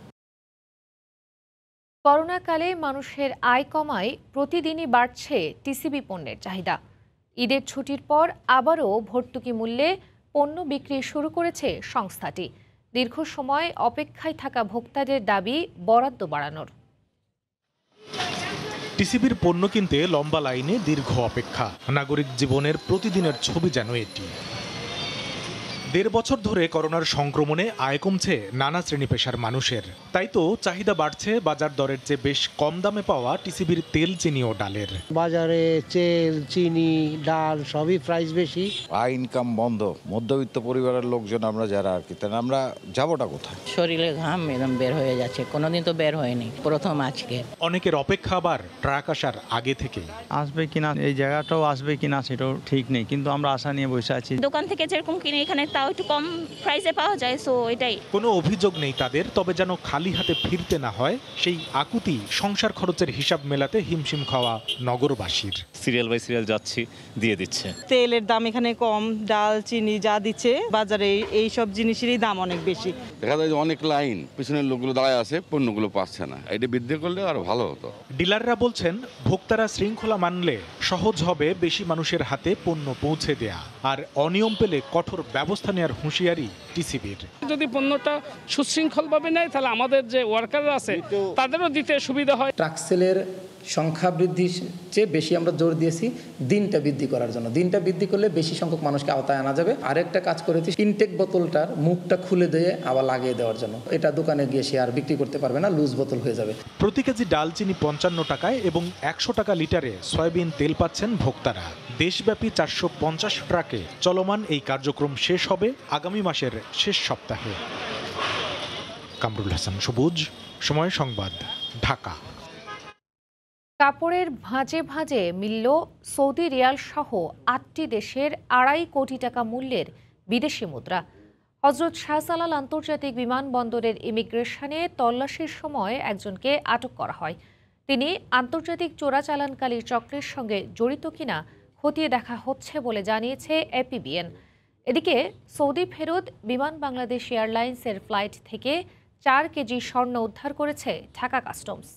করোনাকালে মানুষের আয় কমায় প্রতিদিনই বাড়ছে টিসিবি পণ্যের চাহিদা। ঈদের ছুটির পর আবারও ভর্তুকি মূল্যে পণ্য বিক্রি শুরু করেছে সংস্থাটি। দীর্ঘ সময় অপেক্ষায় থাকা ভোক্তাদের দাবি বরাদ্দ বাড়ানোর। টিসিবির পণ্য কিনতে লম্বা লাইনে দীর্ঘ অপেক্ষা, নাগরিক জীবনের প্রতিদিনের ছবি যেন এটি। 1.5 বছর ধরে করোনার সংক্রমণে আয় কমছে নানা শ্রেণী পেশার মানুষের, তাই তো চাহিদা বাড়ছে বাজার দরের চেয়ে বেশ কম দামে পাওয়া টিসিবির তেল, চিনি ও ডালের। বাজারে তেল, চিনি, ডাল সবই প্রাইস বেশি। আয় ইনকাম বন্ধ, মধ্যবিত্ত পরিবারের লোকজন আমরা যারা আর কি, তাহলে আমরা যাবোটা কোথায়? শরীরে ঘাম এরকম বের হয়ে যাচ্ছে, কোনোদিন তো বের হয়নি, প্রথম আজকে। অনেকের অপেক্ষা আবার ট্রাক আসার আগে থেকে। আসবে কিনা, এই জায়গাটাও আসবে কিনা সেটাও ঠিক নেই, কিন্তু আমরা আশা নিয়ে বসে আছি। দোকান থেকে যেরকম কিনে এখানে তাও একটু কম প্রাইসে পাওয়া যায়, সো এটাই। কোনো অভিযোগ নেই তাদের, তবে যেন খালি হাতে ফিরতে না হয় সেই আকুতি সংসার খরচের হিসাব মেলাতে হিমশিম খাওয়া নগরবাসীর। সিরিয়াল বাই সিরিয়াল যাচ্ছি, দিয়ে দিচ্ছে। তেলের দাম এখানে কম, ডাল, চিনি যা দিচ্ছে বাজারে এই সব জিনিসেরই দাম অনেক বেশি। দেখা যায় যে অনেক লাইন, পিছনের লোকগুলো দাঁড়ায় আছে, পণ্যগুলো পাচ্ছে না। এটা বৃদ্ধি করলে আরো ভালো হতো। ডিলাররা বলছেন ভোক্তারা শৃঙ্খলা মানলে সহজ হবে বেশি মানুষের হাতে পণ্য পৌঁছে দেয়া, আর অনিয়ম পেলে কঠোর ব্যবস্থা নেওয়ার হুঁশিয়ারি টিসিবির। যদি পণ্যটা সুশৃঙ্খলভাবে নেয় তাহলে আমাদের যে ওয়ার্কাররা আছে তাদেরও দিতে সুবিধা হয়। ট্রাক সেলের সংখ্যা বৃদ্ধির চেয়ে বেশি আমরা জোর দিয়েছি দিনটা বৃদ্ধি করার জন্য। দিনটা বৃদ্ধি করলে বেশি সংখ্যক মানুষকে আওতায় আনা যাবে। আরেকটা কাজ করেছি ইনটেক বোতলটার মুখটা খুলে দিয়ে আবার লাগিয়ে দেওয়ার জন্য। এটা দোকানে গিয়ে সে আর বিক্রি করতে পারবে না, লুজ বোতল হয়ে যাবে। প্রতি কেজি ডাল, চিনি 55 টাকায় এবং 100 টাকা লিটারে সয়াবিন তেল পাচ্ছেন ভোক্তারা। দেশব্যাপী 450 ট্রাকে চলমান এই কার্যক্রম শেষ হবে আগামী মাসের শেষ সপ্তাহে। কামরুল হাসান সবুজ, সময় সংবাদ, ঢাকা। কাপড়ের ভাঁজে ভাঁজে মিলল সৌদি রিয়াল সহ 8টি দেশের 2.5 কোটি টাকা মূল্যের বিদেশি মুদ্রা। হজরত শাহজালাল আন্তর্জাতিক বিমানবন্দরের ইমিগ্রেশনে তল্লাশির সময় একজনকে আটক করা হয়। তিনি আন্তর্জাতিক চোরাচালানকারী চক্রের সঙ্গে জড়িত কিনা খতিয়ে দেখা হচ্ছে বলে জানিয়েছে এপিবিএন। এদিকে সৌদি ফেরত বিমান বাংলাদেশ এয়ারলাইন্সের ফ্লাইট থেকে 4 কেজি স্বর্ণ উদ্ধার করেছে ঢাকা কাস্টমস।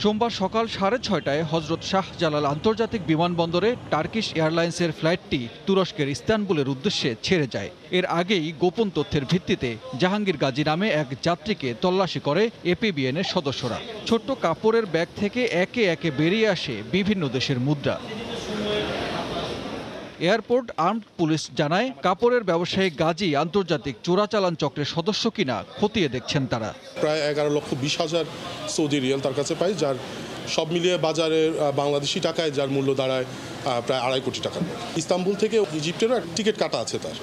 সোমবার সকাল 6:30টায় হজরত শাহজালাল আন্তর্জাতিক বিমানবন্দরে টার্কিশ এয়ারলাইন্সের ফ্লাইটটি তুরস্কের ইস্তানবুলের উদ্দেশ্যে ছেড়ে যায়। এর আগেই গোপন তথ্যের ভিত্তিতে জাহাঙ্গীর গাজী নামে এক যাত্রীকে তল্লাশি করে এপিবিএনের সদস্যরা। ছোট্ট কাপড়ের ব্যাগ থেকে একে একে বেরিয়ে আসে বিভিন্ন দেশের মুদ্রা। এয়ারপোর্ট আর্মড পুলিশ জানায়, কাপড়ের ব্যবসায়ী গাজী আন্তর্জাতিক চোরাচালান চক্রের সদস্য কিনা খতিয়ে দেখছেন তারা। প্রায় 11,20,000 সৌদি রিয়াল তার কাছে পাই, যার সব মিলিয়ে বাজারের বাংলাদেশি টাকায় যার মূল্য দাঁড়ায় প্রায় 2.5 কোটি টাকা। ইস্তাম্বুল থেকে ইজিপ্টেরও টিকিট কাটা আছে তার।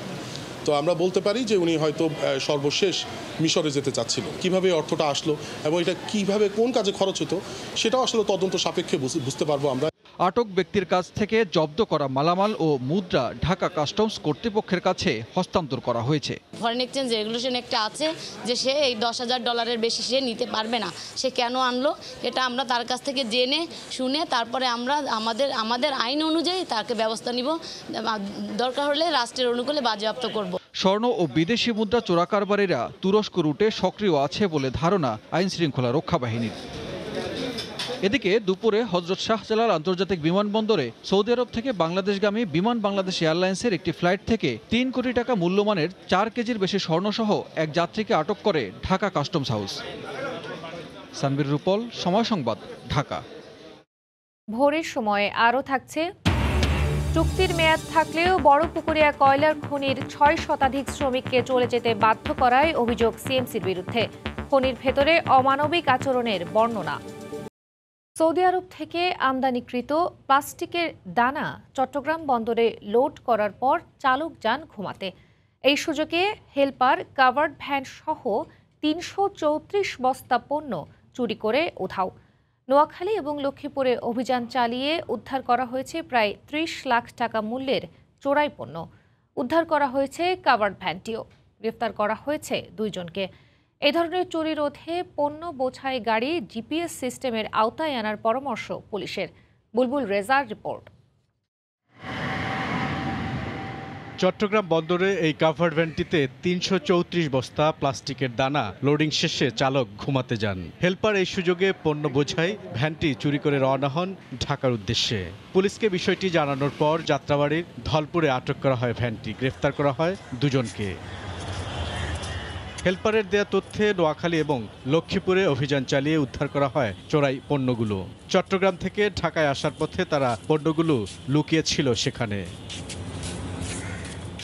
তো আমরা বলতে পারি যে উনি হয়তো সর্বশেষ মিশরে যেতে চাচ্ছিল। কিভাবে অর্থটা আসলো এবং এটা কিভাবে কোন কাজে খরচ হতো সেটাও আসলে তদন্ত সাপেক্ষে বুঝতে পারবো আমরা। আটক ব্যক্তির কাছ থেকে জব্দ করা মালামাল ও মুদ্রা ঢাকা কাস্টমস কর্তৃপক্ষের কাছে হস্তান্তর করা হয়েছে। ফরেন এক্সচেঞ্জ রেগুলেশন একটা আছে যে সে এই $10,000 বেশি সে নিতে পারবে না। সে কেন আনলো এটা আমরা তার কাছ থেকে জেনে শুনে তারপরে আমরা আমাদের আইন অনুযায়ী তাকে ব্যবস্থা নিব, দরকার হলে রাষ্ট্রের অনুকূলে বাজেয়াপ্ত করব। স্বর্ণ ও বিদেশি মুদ্রা চোরাকারবারীরা তুরস্ক রুটে সক্রিয় আছে বলে ধারণা আইনশৃঙ্খলা রক্ষা বাহিনীর। এদিকে দুপুরে হযরত শাহজালাল আন্তর্জাতিক বিমানবন্দরে সৌদি আরব থেকে বাংলাদেশগামী বিমান বাংলাদেশ এয়ারলাইন্সের একটি ফ্লাইট থেকে ৩ কোটি টাকা মূল্যমানের ৪ কেজির বেশি স্বর্ণসহ এক যাত্রীকে আটক করে ঢাকা কাস্টমস হাউস। সানবীর রূপল, সময় সংবাদ, ঢাকা। ভোরের সময় আরও থাকছে, চুক্তির মেয়াদ থাকলেও বড়পুকুরিয়া কয়লার খনির ৬ শতাধিক শ্রমিককে চলে যেতে বাধ্য করায় অভিযোগ সিএমসির বিরুদ্ধে। খনির ভেতরে অমানবিক আচরণের বর্ণনা। সৌদি আরব থেকে আমদানিকৃত প্লাস্টিকের দানা চট্টগ্রাম বন্দরে লোড করার পর চালক যান ঘুমাতে। এই সুযোগে হেলপার কাভার্ড ভ্যান সহ ৩৩৪ বস্তা পণ্য চুরি করে উধাও। নোয়াখালী এবং লক্ষ্মীপুরে অভিযান চালিয়ে উদ্ধার করা হয়েছে প্রায় ৩০ লাখ টাকা মূল্যের চোরাই পণ্য। উদ্ধার করা হয়েছে কাভার্ড ভ্যানটিও। গ্রেফতার করা হয়েছে ২ জনকে। এই ধরনের চুরি রোধে পণ্য বোঝাই গাড়ি জিপিএস সিস্টেমের আওতায় আনার পরামর্শ পুলিশের। বুলবুল রেজার রিপোর্ট। চট্টগ্রাম বন্দরে এই কাভার্ড ভ্যানটিতে ৩৩৪ বস্তা প্লাস্টিকের দানা লোডিং শেষে চালক ঘুমাতে যান। হেলপার এই সুযোগে পণ্য বোঝাই ভ্যানটি চুরি করে রওনা হন ঢাকার উদ্দেশ্যে। পুলিশকে বিষয়টি জানানোর পর যাত্রাবাড়ির ধলপুরে আটক করা হয় ভ্যানটি। গ্রেফতার করা হয় ২ জনকে। হেলপারের দেয়া তথ্যে নোয়াখালী এবং লক্ষ্মীপুরে অভিযান চালিয়ে উদ্ধার করা হয় চোরাই পণ্যগুলো। চট্টগ্রাম থেকে ঢাকায় আসার পথে তারা পণ্যগুলো লুকিয়েছিল সেখানে।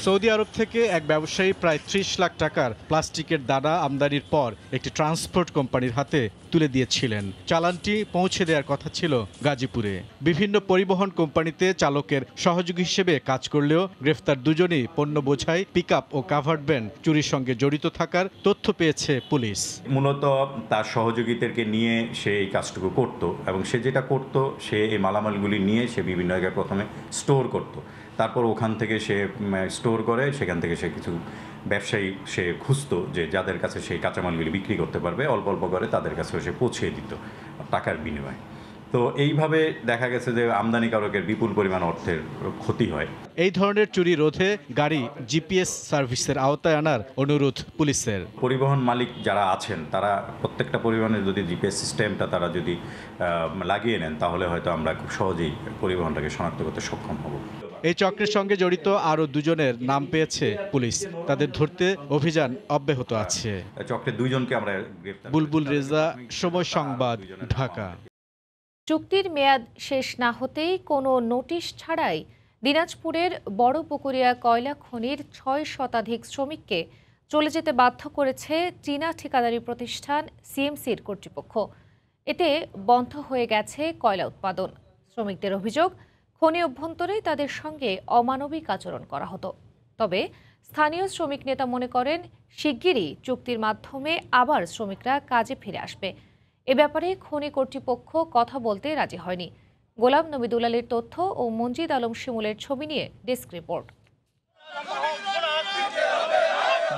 সৌদি আরব থেকে এক ব্যবসায়ী প্রায় ৩০ লাখ টাকার প্লাস্টিকের দানা আমদানির পর একটি ট্রান্সপোর্ট কোম্পানির হাতে তুলে দিয়েছিলেন। চালানটি পৌঁছে দেওয়ার কথা ছিল গাজীপুরে। বিভিন্ন পরিবহন কোম্পানিতে চালকের সহযোগী হিসেবে কাজ করলেও গ্রেফতার ২ জনই পণ্য বোঝাই পিকআপ ও কাভার্ড ভ্যান চুরির সঙ্গে জড়িত থাকার তথ্য পেয়েছে পুলিশ। মূলত তার সহযোগীদেরকে নিয়ে সে এই কাজটুকু করত এবং সে যেটা করত, সে এই মালামালগুলি নিয়ে সে বিভিন্ন জায়গায় প্রথমে স্টোর করত। তারপর ওখান থেকে সে স্টোর করে সেখান থেকে সে কিছু ব্যবসায়ী সে খুঁজতো যে যাদের কাছে সেই কাঁচামালগুলি বিক্রি করতে পারবে, অল্প অল্প করে তাদের কাছে সে পৌঁছে দিত টাকার বিনিময়ে। তো এইভাবে দেখা গেছে যে আমদানিকারকের বিপুল পরিমাণ অর্থের ক্ষতি হয়। এই ধরনের চুরি রোধে গাড়ি জিপিএস সার্ভিসের আওতায় আনার অনুরোধ পুলিশের। পরিবহন মালিক যারা আছেন তারা প্রত্যেকটা পরিবহনের যদি জিপিএস সিস্টেমটা তারা যদি লাগিয়ে নেন, তাহলে হয়তো আমরা খুব সহজেই পরিবহনটাকে শনাক্ত করতে সক্ষম হব। এই চক্রের সঙ্গে জড়িত আরও ২ জনের নাম পেয়েছে পুলিশ। তাদের ধরতে অভিযান অব্যাহত আছে। চক্রের ২ জনকে আমরা গ্রেফতার। বুলবুল রেজা, সময় সংবাদ, ঢাকা। চুক্তির মেয়াদ শেষ না হতেই কোনো নোটিশ ছাড়াই দিনাজপুরের বড়পুকুরিয়া কয়লা খনির ৬ শতাধিক শ্রমিককে চলে যেতে বাধ্য করেছে চীনা ঠিকাদারি প্রতিষ্ঠান সিএমসির কর্তৃপক্ষ। এতে বন্ধ হয়ে গেছে কয়লা উৎপাদন। শ্রমিকদের অভিযোগ, খনি অভ্যন্তরে তাদের সঙ্গে অমানবিক আচরণ করা হতো। তবে স্থানীয় শ্রমিক নেতা মনে করেন শিগগিরই চুক্তির মাধ্যমে আবার শ্রমিকরা কাজে ফিরে আসবে। এ ব্যাপারে খনি কর্তৃপক্ষ কথা বলতে রাজি হয়নি। গোলাম নবী দুলালের তথ্য ও মঞ্জিদ আলম শিমুলের ছবি নিয়ে ডেস্ক রিপোর্ট।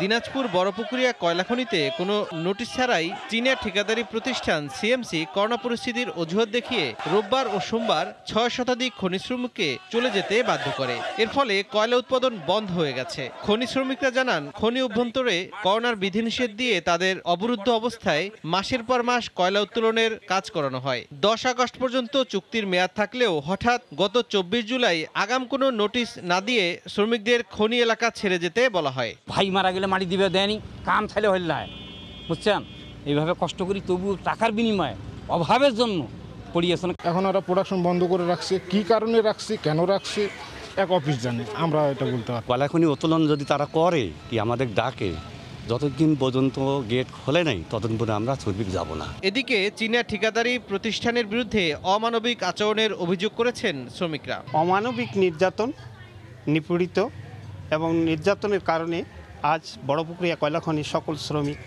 দিনাজপুর বড়পুকুরিয়া কয়লা খনিতে কোনো নোটিশ ছাড়াই চীনের ঠিকাদারি প্রতিষ্ঠান সিএমসি করোনা পরিস্থিতির অজুহাত দেখিয়ে রোববার ও সোমবার ৬ শতাধিক খনি শ্রমিককে চলে যেতে বাধ্য করে। এর ফলে কয়লা উৎপাদন বন্ধ হয়ে গেছে। খনি শ্রমিকরা জানান, খনি অভ্যন্তরে করোনার বিধিনিষেধ দিয়ে তাদের অবরুদ্ধ অবস্থায় মাসের পর মাস কয়লা উত্তোলনের কাজ করানো হয়। ১০ আগস্ট পর্যন্ত চুক্তির মেয়াদ থাকলেও হঠাৎ গত ২৪ জুলাই আগাম কোনো নোটিশ না দিয়ে শ্রমিকদের খনি এলাকা ছেড়ে যেতে বলা হয়। ভাই মারা গেলে মাটি দিবে দেয়নি, কাম ছাইলে হইল না, বুঝছেন? এইভাবে কষ্ট করি তবু টাকার বিনিময়ে অভাবের জন্য পড়িয়েছেন। এখন ওরা প্রোডাকশন বন্ধ করে রাখছে, কি কারণে রাখছে, কেন রাখছে, এক অফিস জানে, আমরা এটা বলতে পারি। কয়লা খনি উত্তোলন যদি তারা করে, কি আমাদের ডাকে, যতদিন পর্যন্ত গেট খোলে নাই ততদিন পর্যন্ত আমরা শ্রমিক যাব না। এদিকে চীনা ঠিকাদারি প্রতিষ্ঠানের বিরুদ্ধে অমানবিক আচরণের অভিযোগ করেছেন শ্রমিকরা। অমানবিক নির্যাতন, নিপীড়িত এবং নির্যাতনের কারণে আজ বড়পুকুরিয়া কয়লা খনির সকল শ্রমিক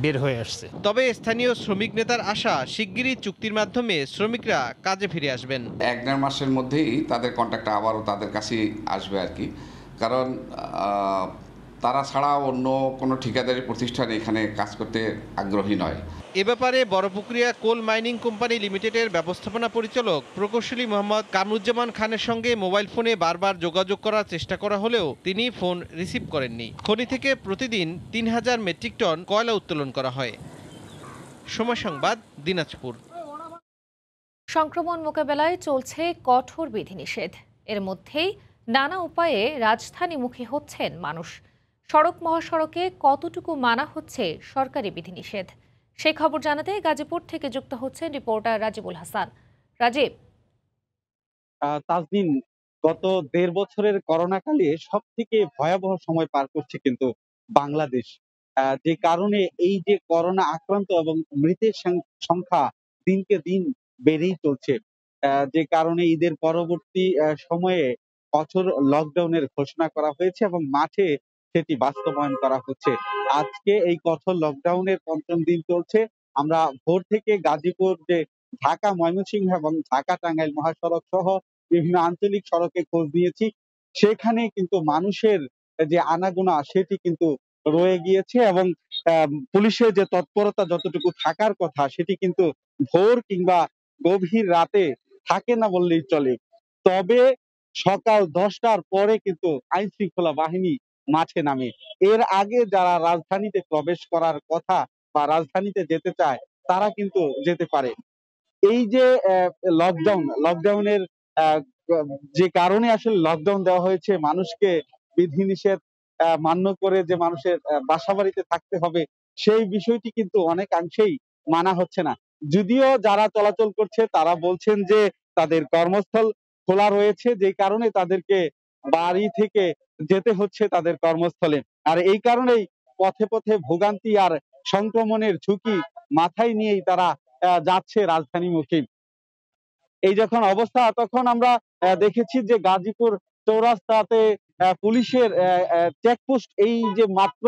বের হয়ে আসছে। তবে স্থানীয় শ্রমিক নেতার আশা, শিগগিরই চুক্তির মাধ্যমে শ্রমিকরা কাজে ফিরে আসবেন। ১-১.৫ মাসের মধ্যেই তাদের কন্ট্রাক্টটা আবারও তাদের কাছে আসবে আর কি। কারণ তারা ছাড়া অন্য কোনো ঠিকাদারি প্রতিষ্ঠান এখানে কাজ করতে আগ্রহী নয়। এ ব্যাপারে বড়পুকুরিয়া কোল মাইনিং কোম্পানি লিমিটেডের ব্যবস্থাপনা পরিচালক প্রকৌশলী মোহাম্মদ কামরুজ্জামান খানের সঙ্গে মোবাইল ফোনে বারবার যোগাযোগ করার চেষ্টা করা হলেও তিনি ফোন রিসিভ করেননি। খনি থেকে প্রতিদিন ৩,০০০ মেট্রিক টন কয়লা উত্তোলন করা হয়। সময় সংবাদ, দিনাজপুর। সংক্রমণ মোকাবেলায় চলছে কঠোর বিধিনিষেধ। এর মধ্যেই নানা উপায়ে রাজধানীমুখী হচ্ছেন মানুষ। সড়ক মহাসড়কে কতটুকু মানা হচ্ছে সরকারি বিধিনিষেধ, সে খবর জানাতে গাজীপুর থেকে যুক্ত হচ্ছেন রিপোর্টার রাজিবুল হাসান। রাজীব। তাজদিন, গত ১.৫ বছরের করোনাকালে সব থেকে ভয়াবহ সময় পার করছে কিন্তু বাংলাদেশ। যে কারণে এই যে করোনা আক্রান্ত এবং মৃতের সংখ্যা দিনকে দিন বেড়েই চলছে, যে কারণে ঈদের পরবর্তী সময়ে কঠোর লকডাউনের ঘোষণা করা হয়েছে এবং মাঠে সেটি বাস্তবায়ন করা হচ্ছে। আজকে এই কঠোর লকডাউনের ৫ম দিন চলছে। আমরা ভোর থেকে গাজীপুর যে ঢাকা ময়মনসিংহ এবং ঢাকা টাঙ্গাইল মহাসড়ক সহ বিভিন্ন আঞ্চলিক সড়কে খোঁজ নিয়েছি। সেখানে কিন্তু মানুষের যে আনাগোনা সেটি কিন্তু রয়ে গিয়েছে এবং পুলিশের যে তৎপরতা যতটুকু থাকার কথা সেটি কিন্তু ভোর কিংবা গভীর রাতে থাকে না বললেই চলে। তবে সকাল 10টার পরে কিন্তু আইন শৃঙ্খলা বাহিনী মাঠে নামে। এর আগে যারা রাজধানীতে প্রবেশ করার কথা বা রাজধানীতে যেতে চায় তারা কিন্তু যেতে পারে। এই যে লকডাউনের যে কারণে আসলে লকডাউন দেওয়া হয়েছে, মানুষকে বিধিনিষেধ মান্য করে যে মানুষের বাসা বাড়িতে থাকতে হবে, সেই বিষয়টি কিন্তু অনেকাংশেই মানা হচ্ছে না। যদিও যারা চলাচল করছে তারা বলছেন যে তাদের কর্মস্থল খোলা রয়েছে, যে কারণে তাদেরকে বাড়ি থেকে যেতে হচ্ছে তাদের কর্মস্থলে। আর এই কারণেই পথে পথে ভোগান্তি আর সংক্রমণের ঝুঁকি মাথায় নিয়েই তারা যাচ্ছে রাজধানীমুখী। এই যখন অবস্থা, তখন আমরা দেখেছি যে গাজীপুর চৌরাস্তাতে পুলিশের চেকপোস্ট এই যে মাত্র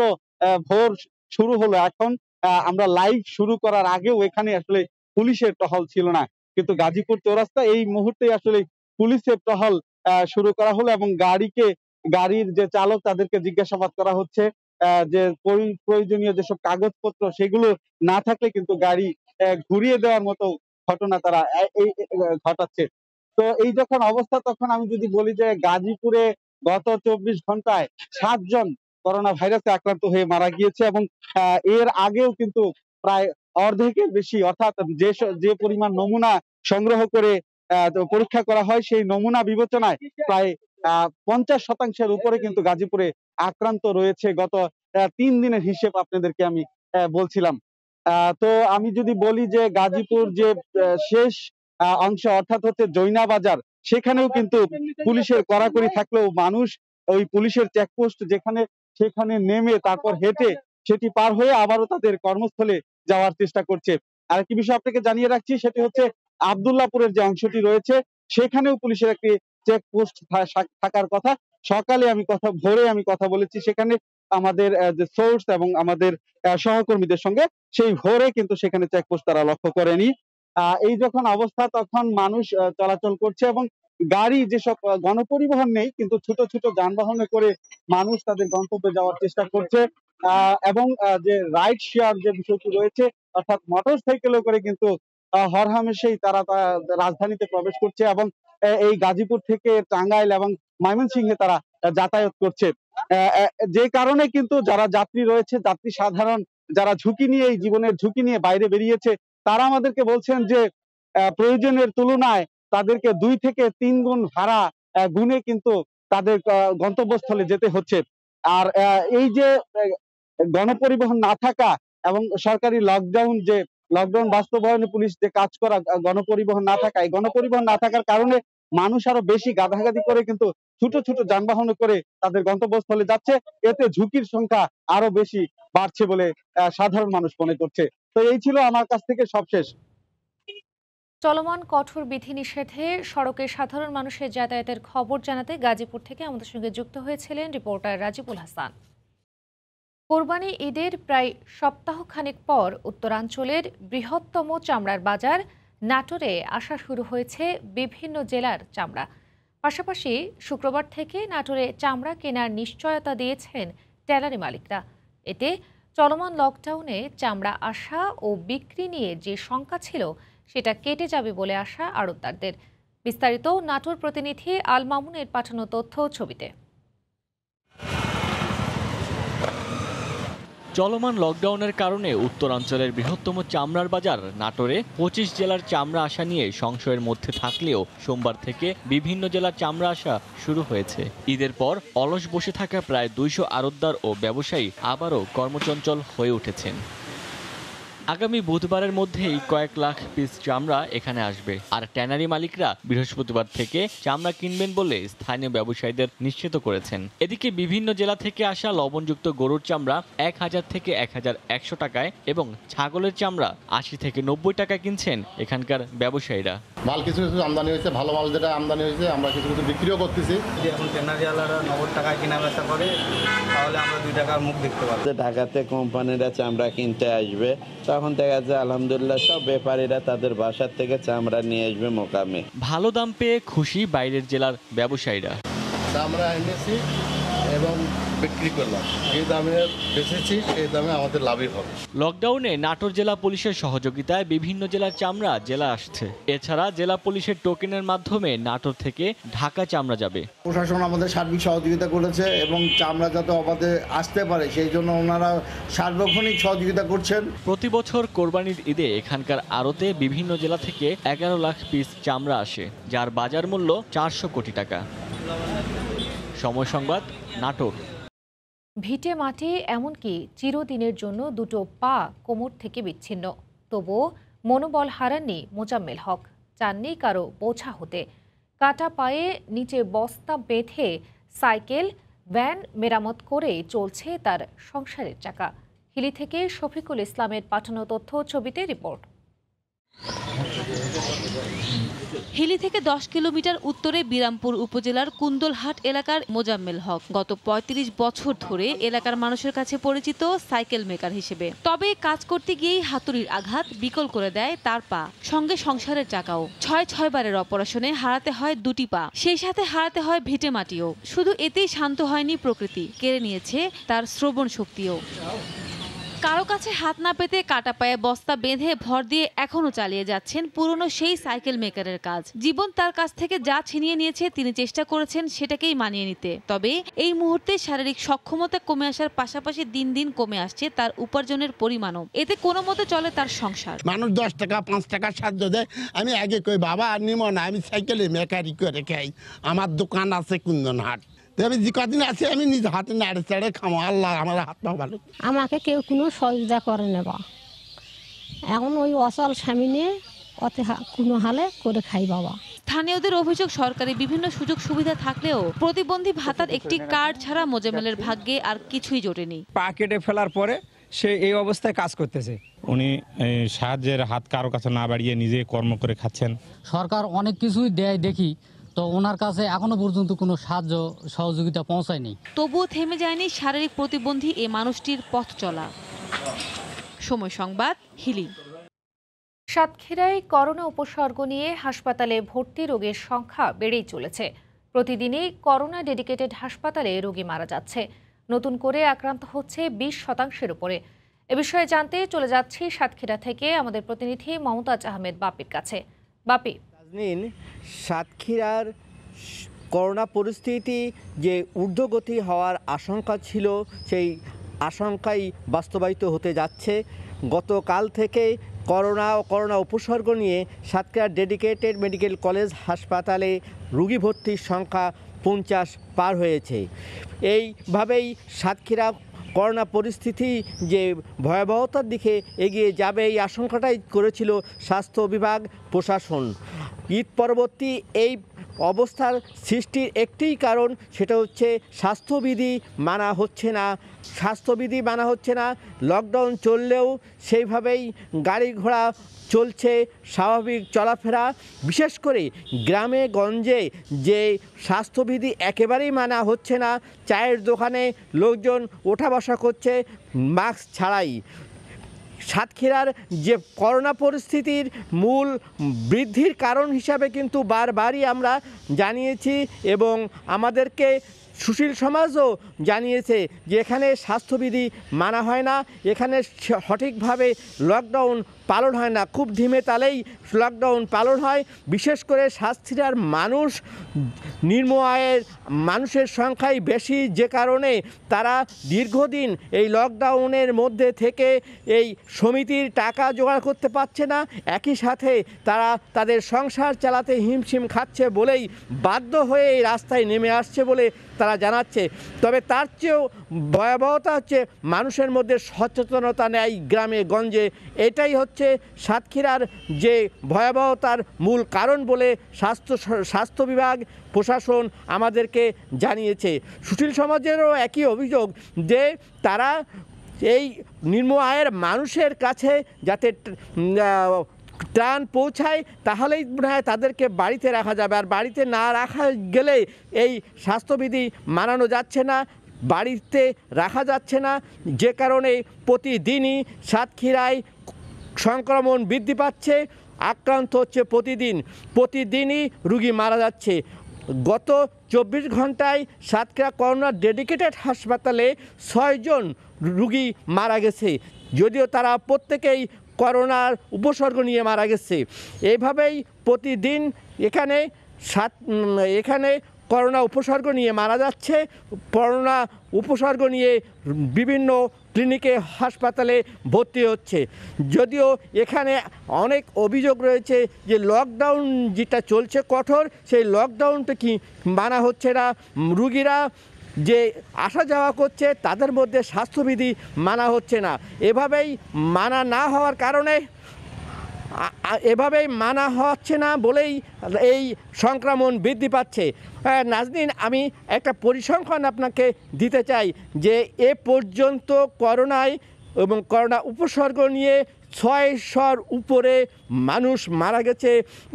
ভোর শুরু হলো, এখন আমরা লাইভ শুরু করার আগেও এখানে আসলে পুলিশের টহল ছিল না, কিন্তু গাজীপুর চৌরাস্তা এই মুহূর্তে আসলে পুলিশের টহল শুরু করা হলো এবং গাড়ির যে চালক তাদেরকে জিজ্ঞাসাবাদ করা হচ্ছে যে প্রয়োজনীয় যেসব কাগজপত্র সেগুলো না থাকলে কিন্তু গাড়ি ঘুরিয়ে দেওয়ার মতো ঘটনা তারা ঘটাচ্ছে। তো এই যখন অবস্থা, তখন আমি যদি বলি যে গাজীপুরে গত ২৪ ঘন্টায় ৭ জন করোনা ভাইরাসে আক্রান্ত হয়ে মারা গিয়েছে এবং এর আগেও কিন্তু প্রায় অর্ধেকের বেশি, অর্থাৎ যে পরিমাণ নমুনা সংগ্রহ করে পরীক্ষা করা হয় সেই নমুনা বিবেচনায় প্রায় ৫০% উপরে কিন্তু গাজীপুরে আক্রান্ত রয়েছে। গত ৩ দিনের হিসেব আপনাদেরকে আমি বলছিলাম। তো আমি যদি বলি যে গাজীপুর যে শেষ অংশ, অর্থাৎ হচ্ছে জৈনা বাজার, সেখানেও কিন্তু পুলিশের কড়াকড়ি থাকলেও মানুষ ওই পুলিশের চেকপোস্ট সেখানে নেমে তারপর হেঁটে সেটি পার হয়ে আবারও তাদের কর্মস্থলে যাওয়ার চেষ্টা করছে। আর একটি বিষয় আপনাকে জানিয়ে রাখছি, সেটি হচ্ছে আব্দুল্লাহপুরের যে অংশটি রয়েছে সেখানেও পুলিশের একটি চেকপোস্ট থাকার কথা। সকালে ভোরে আমি কথা বলেছি সেখানে আমাদের যে সোর্স এবং আমাদের সহকর্মীদের সঙ্গে, সেই ভোরে কিন্তু সেখানে চেকপোস্ট তারা লক্ষ্য করেনি। এই যখন অবস্থা, তখন মানুষ চলাচল করছে এবং গাড়ি যেসব গণপরিবহন নেই, কিন্তু ছোট ছোট যানবাহনে করে মানুষ তাদের গন্তব্যে যাওয়ার চেষ্টা করছে এবং যে রাইড শেয়ার যে বিষয়টি রয়েছে, অর্থাৎ মোটর সাইকেলে করে কিন্তু হরহামেশাই তারা রাজধানীতে প্রবেশ করছে এবং এই গাজীপুর থেকে টাঙ্গাইল এবং ময়মনসিংহে তারা যাতায়াত করছে। যে কারণে কিন্তু যারা যাত্রী রয়েছে, যাত্রী সাধারণ যারা ঝুঁকি নিয়ে, এই জীবনের ঝুঁকি নিয়ে বাইরে বেরিয়েছে, তারা আমাদেরকে বলছেন যে প্রয়োজনের তুলনায় তাদেরকে 2 থেকে 3 গুণ ভাড়া গুনে কিন্তু তাদের গন্তব্যস্থলে যেতে হচ্ছে। আর এই যে গণপরিবহন না থাকা এবং সরকারি লকডাউন বাস্তবায়নে পুলিশ যে কাজ করা, গণপরিবহন না থাকা, এই গণপরিবহন না থাকার কারণে মানুষ আরো বেশি গাদাগাদি করে কিন্তু ছোট ছোট যানবাহন করে তাদের গন্তব্যস্থলে যাচ্ছে। এতে ঝুঁকির সংখ্যা আরো বেশি বাড়ছে বলে সাধারণ মানুষ মনে করছে। তো এই ছিল আমার কাছ থেকে সবশেষ। চলমান কঠোর বিধিনিষেধে সড়কে সাধারণ মানুষের যাতায়াতের খবর জানাতে গাজীপুর থেকে আমাদের সঙ্গে যুক্ত হয়েছিলেন রিপোর্টার রাজিবুল হাসান। কোরবানি ঈদের প্রায় সপ্তাহখানেক পর উত্তরাঞ্চলের বৃহত্তম চামড়ার বাজার নাটোরে আসা শুরু হয়েছে বিভিন্ন জেলার চামড়া। পাশাপাশি শুক্রবার থেকে নাটোরে চামড়া কেনার নিশ্চয়তা দিয়েছেন ট্যালারি মালিকরা। এতে চলমান লকডাউনে চামড়া আসা ও বিক্রি নিয়ে যে শঙ্কা ছিল সেটা কেটে যাবে বলে আশা আড়তদারদের। বিস্তারিত নাটোর প্রতিনিধি আল মামুনের পাঠানো তথ্য ছবিতে। চলমান লকডাউনের কারণে উত্তরাঞ্চলের বৃহত্তম চামড়ার বাজার নাটোরে ২৫ জেলার চামড়া আসা নিয়ে সংশয়ের মধ্যে থাকলেও সোমবার থেকে বিভিন্ন জেলার চামড়া আসা শুরু হয়েছে। ঈদের পর অলস বসে থাকা প্রায় ২০০ আড়তদার ও ব্যবসায়ী আবারও কর্মচঞ্চল হয়ে উঠেছেন। আগামী বুধবারের মধ্যেই কয়েক লাখ পিস চামড়া এখানে আসবে। আর ট্যানারি মালিকরা বৃহস্পতিবার থেকে চামড়া কিনবেন বলে স্থানীয় ব্যবসায়ীদের নিশ্চিত করেছেন। এদিকে বিভিন্ন জেলা থেকে আসা লবণযুক্ত গরুর চামড়া ১,০০০ থেকে ১,১০০ টাকায় এবং ছাগলের চামড়া ৮০ থেকে ৯০ টাকায় কিনছেন এখানকার ব্যবসায়ীরা। মাল কিছু কিছু আমদানি হয়েছে, ভালো মাল যেটা আমদানি হয়েছে আমরা কিছু কিছু বিক্রিও করতেছি। এখন ট্যানারিওয়ালারা ৯০ টাকায় কেনা বেচা করে, তাহলে আমরা ২ টাকার মুখ দেখতে পাবো। ঢাকাতে কোম্পানিরা চামড়া কিনতে আসবে, তখন দেখা যায় আলহামদুলিল্লাহ সব ব্যাপারীরা তাদের বাসার থেকে চামড়া নিয়ে আসবে মোকামে। ভালো দাম পেয়ে খুশি বাইরের জেলার ব্যবসায়ীরা। চামড়া এনেছি এবং বিক্রি করলাম, এই দামে বেচেছি সেই দামে আমাদের লাভই হবে। লকডাউনে নাটোর জেলা পুলিশের সহযোগিতায় বিভিন্ন জেলার চামড়া জেলা আসছে। এছাড়া জেলা পুলিশের টোকেনের মাধ্যমে নাটোর থেকে ঢাকা চামড়া যাবে। প্রশাসন আমাদের সার্বিক সহযোগিতা করেছে এবং চামড়া যাতে অবাধে আসতে পারে সেই জন্য ওনারা সার্বক্ষণিক সহযোগিতা করছেন। প্রতি বছর কোরবানির ঈদে এখানকার আড়তে বিভিন্ন জেলা থেকে ১১ লাখ পিস চামড়া আসে, যার বাজার মূল্য ৪০০ কোটি টাকা। সময় সংবাদ, নাটোর। ভিটে মাটি এমনকি চিরদিনের জন্য দুটো পা কোমর থেকে বিচ্ছিন্ন, তবুও মনোবল হারাননি মোজাম্মেল হক। চাননি কারো বোঝা হতে। কাটা পায়ে নিচে বস্তা বেঁধে সাইকেল ভ্যান মেরামত করে চলছে তার সংসারের চাকা। হিলি থেকে শফিকুল ইসলামের পাঠানো তথ্য ছবিতে রিপোর্ট। হিলি থেকে ১০ কিলোমিটার উত্তরে বিরামপুর উপজেলার কুন্দলহাট এলাকার মোজাম্মেল হক গত ৩৫ বছর ধরে এলাকার মানুষের কাছে পরিচিত সাইকেল মেকার হিসেবে। তবে কাজ করতে গিয়েই হাতুড়ির আঘাত বিকল করে দেয় তার পা, সঙ্গে সংসারের চাকাও। ৬ বারের অপারেশনে হারাতে হয় দুটি পা, সেই সাথে হারাতে হয় ভিটে মাটিও। শুধু এতেই শান্ত হয়নি প্রকৃতি, কেড়ে নিয়েছে তার শ্রবণ শক্তিও। কারো কাছে হাত না পেতে কাটা পায়ে বস্তা বেঁধে ভর দিয়ে এখনো চালিয়ে যাচ্ছেন পুরনো সেই সাইকেল মেকারের কাজ। জীবন তার কাছ থেকে যা ছিনিয়ে নিয়েছে তিনি চেষ্টা করেছেন সেটাকেই মানিয়ে নিতে। তবে এই মুহূর্তে শারীরিক সক্ষমতা কমে আসার পাশাপাশি দিন দিন কমে আসছে তার উপার্জনের পরিমাণও। এতে কোনো মতে চলে তার সংসার। মানুষ ১০ টাকা ৫ টাকা সাহায্য দেয়, আমি আগে কই বাবা আর নিমো না, আমি সাইকেলে মেকারি করে খাই, আমার দোকান আছে কুন্দনহাট। আমি যে কদিন আছে আমি নিজে হাতে নাড়ে চাড়ে খামো, আল্লাহ আমার হাত পা ভালো। আমাকে কেউ কোনো সহযোগিতা করে নেবা, এখন ওই অচল স্বামী নিয়ে অতে কোনো হালে করে খাই বাবা। স্থানীয়দের অভিযোগ সরকারি বিভিন্ন সুযোগ সুবিধা থাকলেও প্রতিবন্ধী ভাতার একটি কার্ড ছাড়া মোজাম্মেলের ভাগ্যে আর কিছুই জোটেনি। পা কেটে ফেলার পরে সে এই অবস্থায় কাজ করতেছে। উনি সাহায্যের হাত কারো কাছে না বাড়িয়ে নিজে কর্ম করে খাচ্ছেন। সরকার অনেক কিছুই দেয় দেখি, তো ওনার কাছে এখনো পর্যন্ত কোনো সাহায্য সহযোগিতা পৌঁছায়নি। তবুও থেমে যায়নি শারীরিক প্রতিবন্ধী এই মানুষটির পথ চলা। সময় সংবাদ, হিলি। সাতক্ষীরায় করোনা উপসর্গ নিয়ে হাসপাতালে ভর্তি রোগীর সংখ্যা বেড়েই চলেছে। প্রতিদিনই করোনা ডেডিকেটেড হাসপাতালে রোগী মারা যাচ্ছে। নতুন করে আক্রান্ত হচ্ছে ২০% উপরে। এ বিষয়ে জানতে চলে যাচ্ছি সাতক্ষীরা থেকে আমাদের প্রতিনিধি মমতাজ আহমেদ বাপির কাছে। বাপি, সাতক্ষীরার করোনা পরিস্থিতি যে ঊর্ধ্বগতি হওয়ার আশঙ্কা ছিল সেই আশঙ্কাই বাস্তবায়িত হতে যাচ্ছে। গতকাল থেকে করোনা উপসর্গ নিয়ে সাতক্ষীরা ডেডিকেটেড মেডিকেল কলেজ হাসপাতালে রোগী ভর্তির সংখ্যা ৫০ পার হয়েছে। এইভাবেই সাতক্ষীরা করোনা পরিস্থিতি যে ভয়াবহতার দিকে এগিয়ে যাবে এই আশঙ্কাটাই করেছিল স্বাস্থ্য বিভাগ প্রশাসন। ঈদ পরবর্তী এই অবস্থার সৃষ্টির একটিই কারণ, সেটা হচ্ছে স্বাস্থ্যবিধি মানা হচ্ছে না। লকডাউন চললেও সেইভাবেই গাড়ি ঘোড়া চলছে, স্বাভাবিক চলাফেরা। বিশেষ করে গ্রামে গঞ্জে যে স্বাস্থ্যবিধি একেবারেই মানা হচ্ছে না, চায়ের দোকানে লোকজন ওঠা বসা করছে মাস্ক ছাড়াই। সাতক্ষীরার যে করোনা পরিস্থিতির মূল বৃদ্ধির কারণ হিসাবে কিন্তু বারবারই আমরা জানিয়েছি এবং আমাদেরকে সুশীল সমাজও জানিয়েছে যে এখানে স্বাস্থ্যবিধি মানা হয় না, এখানে সঠিকভাবে লকডাউন পালন হয় না, খুব ধিমে তালেই লকডাউন পালন হয়। বিশেষ করে সাতক্ষীরার মানুষ নিম্ন আয়ের মানুষের সংখ্যাই বেশি, যে কারণে তারা দীর্ঘদিন এই লকডাউনের মধ্যে থেকে এই সমিতির টাকা জোগাড় করতে পারছে না, একই সাথে তারা তাদের সংসার চালাতে হিমশিম খাচ্ছে বলেই বাধ্য হয়ে এই রাস্তায় নেমে আসছে বলে তারা জানাচ্ছে। তবে তার চেয়েও ভয়াবহতা হচ্ছে মানুষের মধ্যে সচেতনতা নেই গ্রামে গঞ্জে, এটাই হচ্ছে সাতক্ষীরার যে ভয়াবহতার মূল কারণ বলে স্বাস্থ্য বিভাগ প্রশাসন আমাদেরকে জানিয়েছে। সুশীল সমাজেরও একই অভিযোগ যে তারা এই নিম্ন আয়ের মানুষের কাছে যাতে ত্রাণ পৌঁছায় তাহলেই মনে হয় তাদেরকে বাড়িতে রাখা যাবে, আর বাড়িতে না রাখা গেলে এই স্বাস্থ্যবিধি মানানো যাচ্ছে না, বাড়িতে রাখা যাচ্ছে না, যে কারণে প্রতিদিনই সাতক্ষীরায় সংক্রমণ বৃদ্ধি পাচ্ছে, আক্রান্ত হচ্ছে প্রতিদিনই রুগী মারা যাচ্ছে। গত 24 ঘন্টায় সাতক্ষীরা করোনা ডেডিকেটেড হাসপাতালে 6 জন রুগী মারা গেছে, যদিও তারা প্রত্যেকেই করোনার উপসর্গ নিয়ে মারা গেছে। এইভাবেই প্রতিদিন এখানে করোনা উপসর্গ নিয়ে মারা যাচ্ছে, করোনা উপসর্গ নিয়ে বিভিন্ন ক্লিনিকে হাসপাতালে ভর্তি হচ্ছে। যদিও এখানে অনেক অভিযোগ রয়েছে যে লকডাউন যেটা চলছে কঠোর, সেই লকডাউনটা কি মানা হচ্ছে না, রুগীরা যে আসা যাওয়া করছে তাদের মধ্যে স্বাস্থ্যবিধি মানা হচ্ছে না। এভাবেই মানা না হওয়ার কারণে হচ্ছে না বলেই এই সংক্রমণ বৃদ্ধি পাচ্ছে। নাজনীন, আমি একটা পরিসংখ্যান আপনাকে দিতে চাই যে এ পর্যন্ত করোনায় এবং করোনা উপসর্গ নিয়ে 600-র উপরে মানুষ মারা গেছে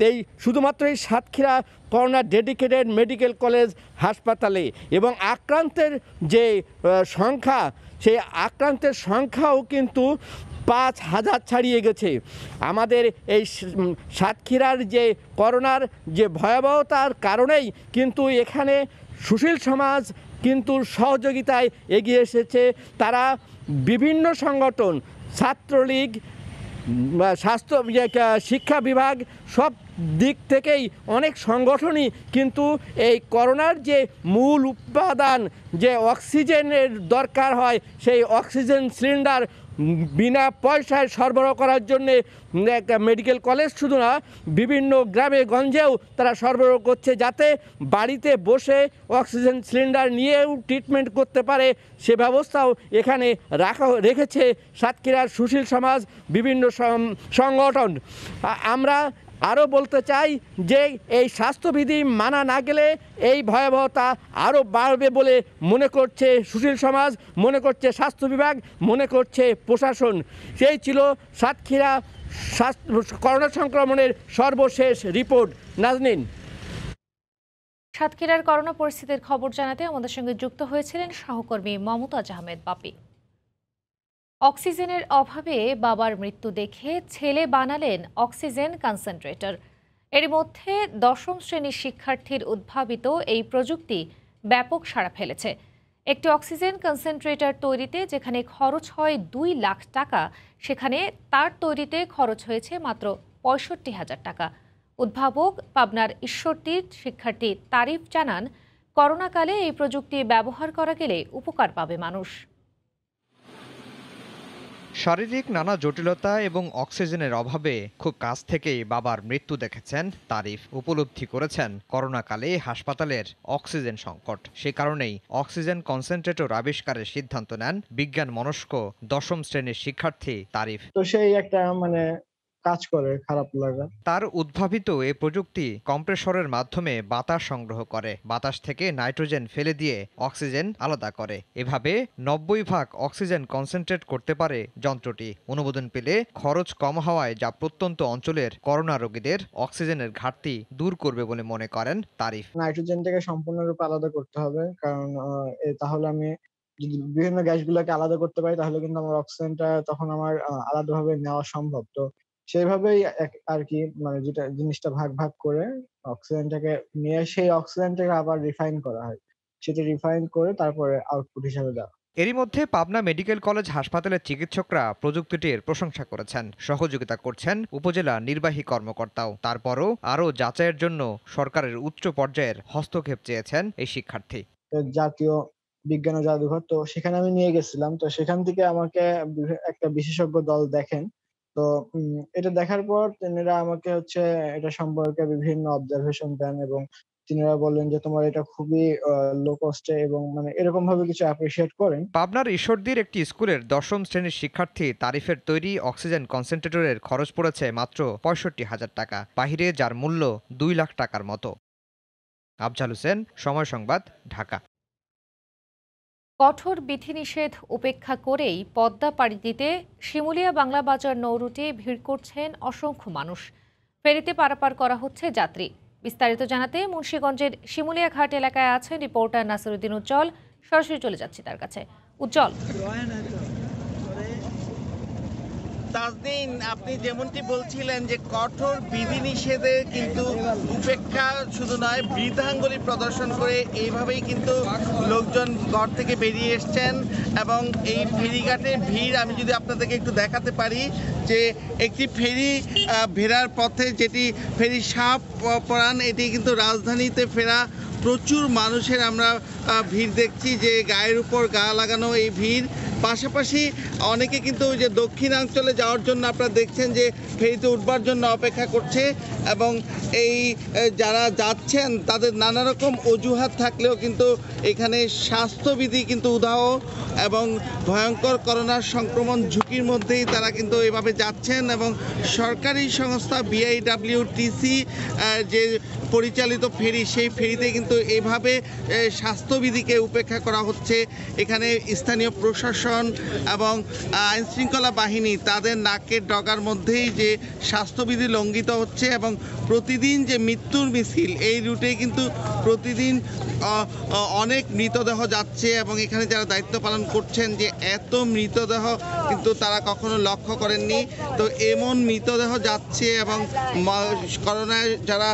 এই শুধুমাত্র এই Satkhira corona dedicated medical college হাসপাতালে, এবং আক্রান্তের যে সংখ্যা, সেই আক্রান্তের সংখ্যাও কিন্তু 5000 ছাড়িয়ে গেছে। আমাদের এই সাতক্ষীরার যে করোনার যে ভয়াবহতার কারণেই কিন্তু এখানে সুশীল সমাজ কিন্তু সহযোগিতায় এগিয়ে এসেছে। তারা বিভিন্ন সংগঠন, ছাত্রলীগ, স্বাস্থ্য শিক্ষা বিভাগ, সব দিক থেকেই অনেক সংগঠনই কিন্তু এই করোনার যে মূল উপাদান যে অক্সিজেনের দরকার হয়, সেই অক্সিজেন সিলিন্ডার বিনা পয়সায় সরবরাহ করার জন্যে একটা মেডিকেল কলেজ শুধু না, বিভিন্ন গ্রামে গঞ্জেও তারা সরবরাহ করছে, যাতে বাড়িতে বসে অক্সিজেন সিলিন্ডার নিয়েও ট্রিটমেন্ট করতে পারে, সে ব্যবস্থাও এখানে রেখেছে সাতক্ষীরার সুশীল সমাজ, বিভিন্ন সংগঠন। আমরা আরও বলতে চাই যে এই স্বাস্থ্যবিধি মানা না গেলে এই ভয়াবহতা আরও বাড়বে বলে মনে করছে সুশীল সমাজ, মনে করছে স্বাস্থ্য বিভাগ, মনে করছে প্রশাসন। সেই ছিল সাতক্ষীরা করোনা সংক্রমণের সর্বশেষ রিপোর্ট। নাজনীন। সাতক্ষীরার করোনা পরিস্থিতির খবর জানাতে আমাদের সঙ্গে যুক্ত হয়েছিলেন সহকর্মী মমতাজ আহমেদ বাপি। অক্সিজেনের অভাবে বাবার মৃত্যু দেখে ছেলে বানালেন অক্সিজেন কনসেন্ট্রেটর। এর মধ্যে 10ম শ্রেণীর শিক্ষার্থীর উদ্ভাবিত এই প্রযুক্তি ব্যাপক সাড়া ফেলেছে। একটি অক্সিজেন কনসেন্ট্রেটর তৈরিতে যেখানে খরচ হয় 2 লাখ টাকা, সেখানে তার তৈরিতে খরচ হয়েছে মাত্র 65,000 টাকা। উদ্ভাবক পাবনার ঈশ্বরদীর শিক্ষার্থী তারিফ জানান, করোনাকালে এই প্রযুক্তি ব্যবহার করা গেলে উপকার পাবে মানুষ। শারীরিক নানা জটিলতা এবং অক্সিজেনের অভাবে খুব কাছ থেকেই বাবার মৃত্যু দেখেছেন তারিফ। উপলব্ধি করেছেন করোনাকালে হাসপাতালের অক্সিজেন সংকট, সে কারণেই অক্সিজেন কনসেন্ট্রেটর আবিষ্কারের সিদ্ধান্ত নেন বিজ্ঞান মনস্ক 10ম শ্রেণীর শিক্ষার্থী তারিফ। তো সেই একটা কাজ করে খারাপ লাগা। তার উদ্ভাবিত এই প্রযুক্তি কম্প্রেসরের মাধ্যমে বাতাস সংগ্রহ করে, বাতাস থেকে নাইট্রোজেন ফেলে দিয়ে অক্সিজেন আলাদা করে। এভাবে 90% অক্সিজেন কনসেন্ট্রেট করতে পারে যন্ত্রটি। অনুমোদন পেলে খরচ কম হওয়ায় যা প্রত্যন্ত অঞ্চলের করোনা রোগীদের অক্সিজেনের ঘাটতি দূর করবে বলে মনে করেন তারিফ। নাইট্রোজেন থেকে সম্পূর্ণরূপে আলাদা করতে হবে, কারণ তাহলে আমি যদি বিভিন্ন গ্যাসগুলোকে আলাদা করতে পারি তাহলে কিন্তু আমার অক্সিজেনটা তখন আমার আলাদাভাবে নেওয়া সম্ভব। তো সেইভাবেই আর কি জিনিসটা ভাগ ভাগ করে অক্সিজেনটাকে নিয়ে সেই অক্সিজেনটাকে আবার রিফাইন করা হয়। সেটা রিফাইন করে তারপরে আউটপুট হিসাবে দেওয়া। এরই মধ্যে পাবনা মেডিকেল কলেজ হাসপাতালের চিকিৎসকরা প্রযুক্তিটির প্রশংসা করেছেন, সহযোগিতা করছেন উপজেলা নির্বাহী কর্মকর্তাও। তারপরও আরও যাচাইয়ের জন্য সরকারের উচ্চ পর্যায়ের হস্তক্ষেপ চেয়েছেন এই শিক্ষার্থী। জাতীয় বিজ্ঞান ও জাদুঘর, তো সেখানে আমি নিয়ে গেছিলাম। তো সেখান থেকে আমাকে একটা বিশেষজ্ঞ দল দেখেন। তো এটা দেখার পর তিনারা আমাকে এটা সম্পর্কে বিভিন্ন অবজারভেশন দেন এবং তিনারা বললেন যে তোমার এটা খুবই লো কস্টে এবং মানে এরকম ভাবে কিছু অ্যাপ্রিশিয়েট করেন। পাবনার ঈশ্বরদীর একটি স্কুলের ১০ম শ্রেণীর শিক্ষার্থী তারিফের তৈরি অক্সিজেন কনসেন্ট্রেটরের খরচ পড়েছে মাত্র ৬৫,০০০ টাকা, বাহিরে যার মূল্য ২ লাখ টাকার মতো। আফজাল হোসেন, সময় সংবাদ, ঢাকা। কঠোর বিধিনিষেধ উপেক্ষা করেই পদ্মা পাড়ি দিতে শিমুলিয়া বাংলা বাজার নৌরুটে ভিড় করছেন অসংখ্য মানুষ। ফেরিতে পারাপার করা হচ্ছে যাত্রী। বিস্তারিত জানাতে মুন্সিগঞ্জের শিমুলিয়া ঘাট এলাকায় আছেন রিপোর্টার নাসিরুদ্দিন উজ্জ্বল। সরাসরি চলে যাচ্ছি তার কাছে। উজ্জ্বল, তাজদিন, আপনি যেমনটি বলছিলেন যে কঠোর বিধিনিষেধের কিন্তু উপেক্ষা শুধু নয়, বৃদ্ধাঙ্গুলি প্রদর্শন করে এইভাবেই কিন্তু লোকজন ঘর থেকে বেরিয়ে এসছেন এবং এই ফেরিঘাটের ভিড় আমি যদি আপনাদেরকে একটু দেখাতে পারি যে একটি ফেরি ফেরার পথে, যেটি ফেরি সাপ পরান, এটি কিন্তু রাজধানীতে ফেরা প্রচুর মানুষের আমরা ভিড় দেখছি, যে গায়ের উপর গা লাগানো এই ভিড়। পাশাপাশি অনেকে কিন্তু ওই যে দক্ষিণাঞ্চলে যাওয়ার জন্য আপনারা দেখছেন যে ফেরিতে উঠবার জন্য অপেক্ষা করছে এবং এই যারা যাচ্ছেন তাদের নানা রকম অজুহাত থাকলেও কিন্তু এখানে স্বাস্থ্যবিধি কিন্তু উদাহ এবং ভয়ঙ্কর করোনার সংক্রমণ ঝুঁকির মধ্যেই তারা কিন্তু এভাবে যাচ্ছেন এবং সরকারি সংস্থা BIWTC যে পরিচালিত ফেরি, সেই ফেরিতে কিন্তু এভাবে স্বাস্থ্যবিধিকে উপেক্ষা করা হচ্ছে। এখানে স্থানীয় প্রশাসন এবং আইনশৃঙ্খলা বাহিনী তাদের নাকের ডগার মধ্যেই যে স্বাস্থ্যবিধি লঙ্ঘিত হচ্ছে এবং প্রতিদিন যে মৃত্যুর মিছিল, এই রুটে কিন্তু প্রতিদিন অনেক মৃতদেহ যাচ্ছে এবং এখানে যারা দায়িত্ব পালন করছেন যে এত মৃতদেহ কিন্তু তারা কখনো লক্ষ্য করেননি। তো এমন মৃতদেহ যাচ্ছে এবং করোনায় যারা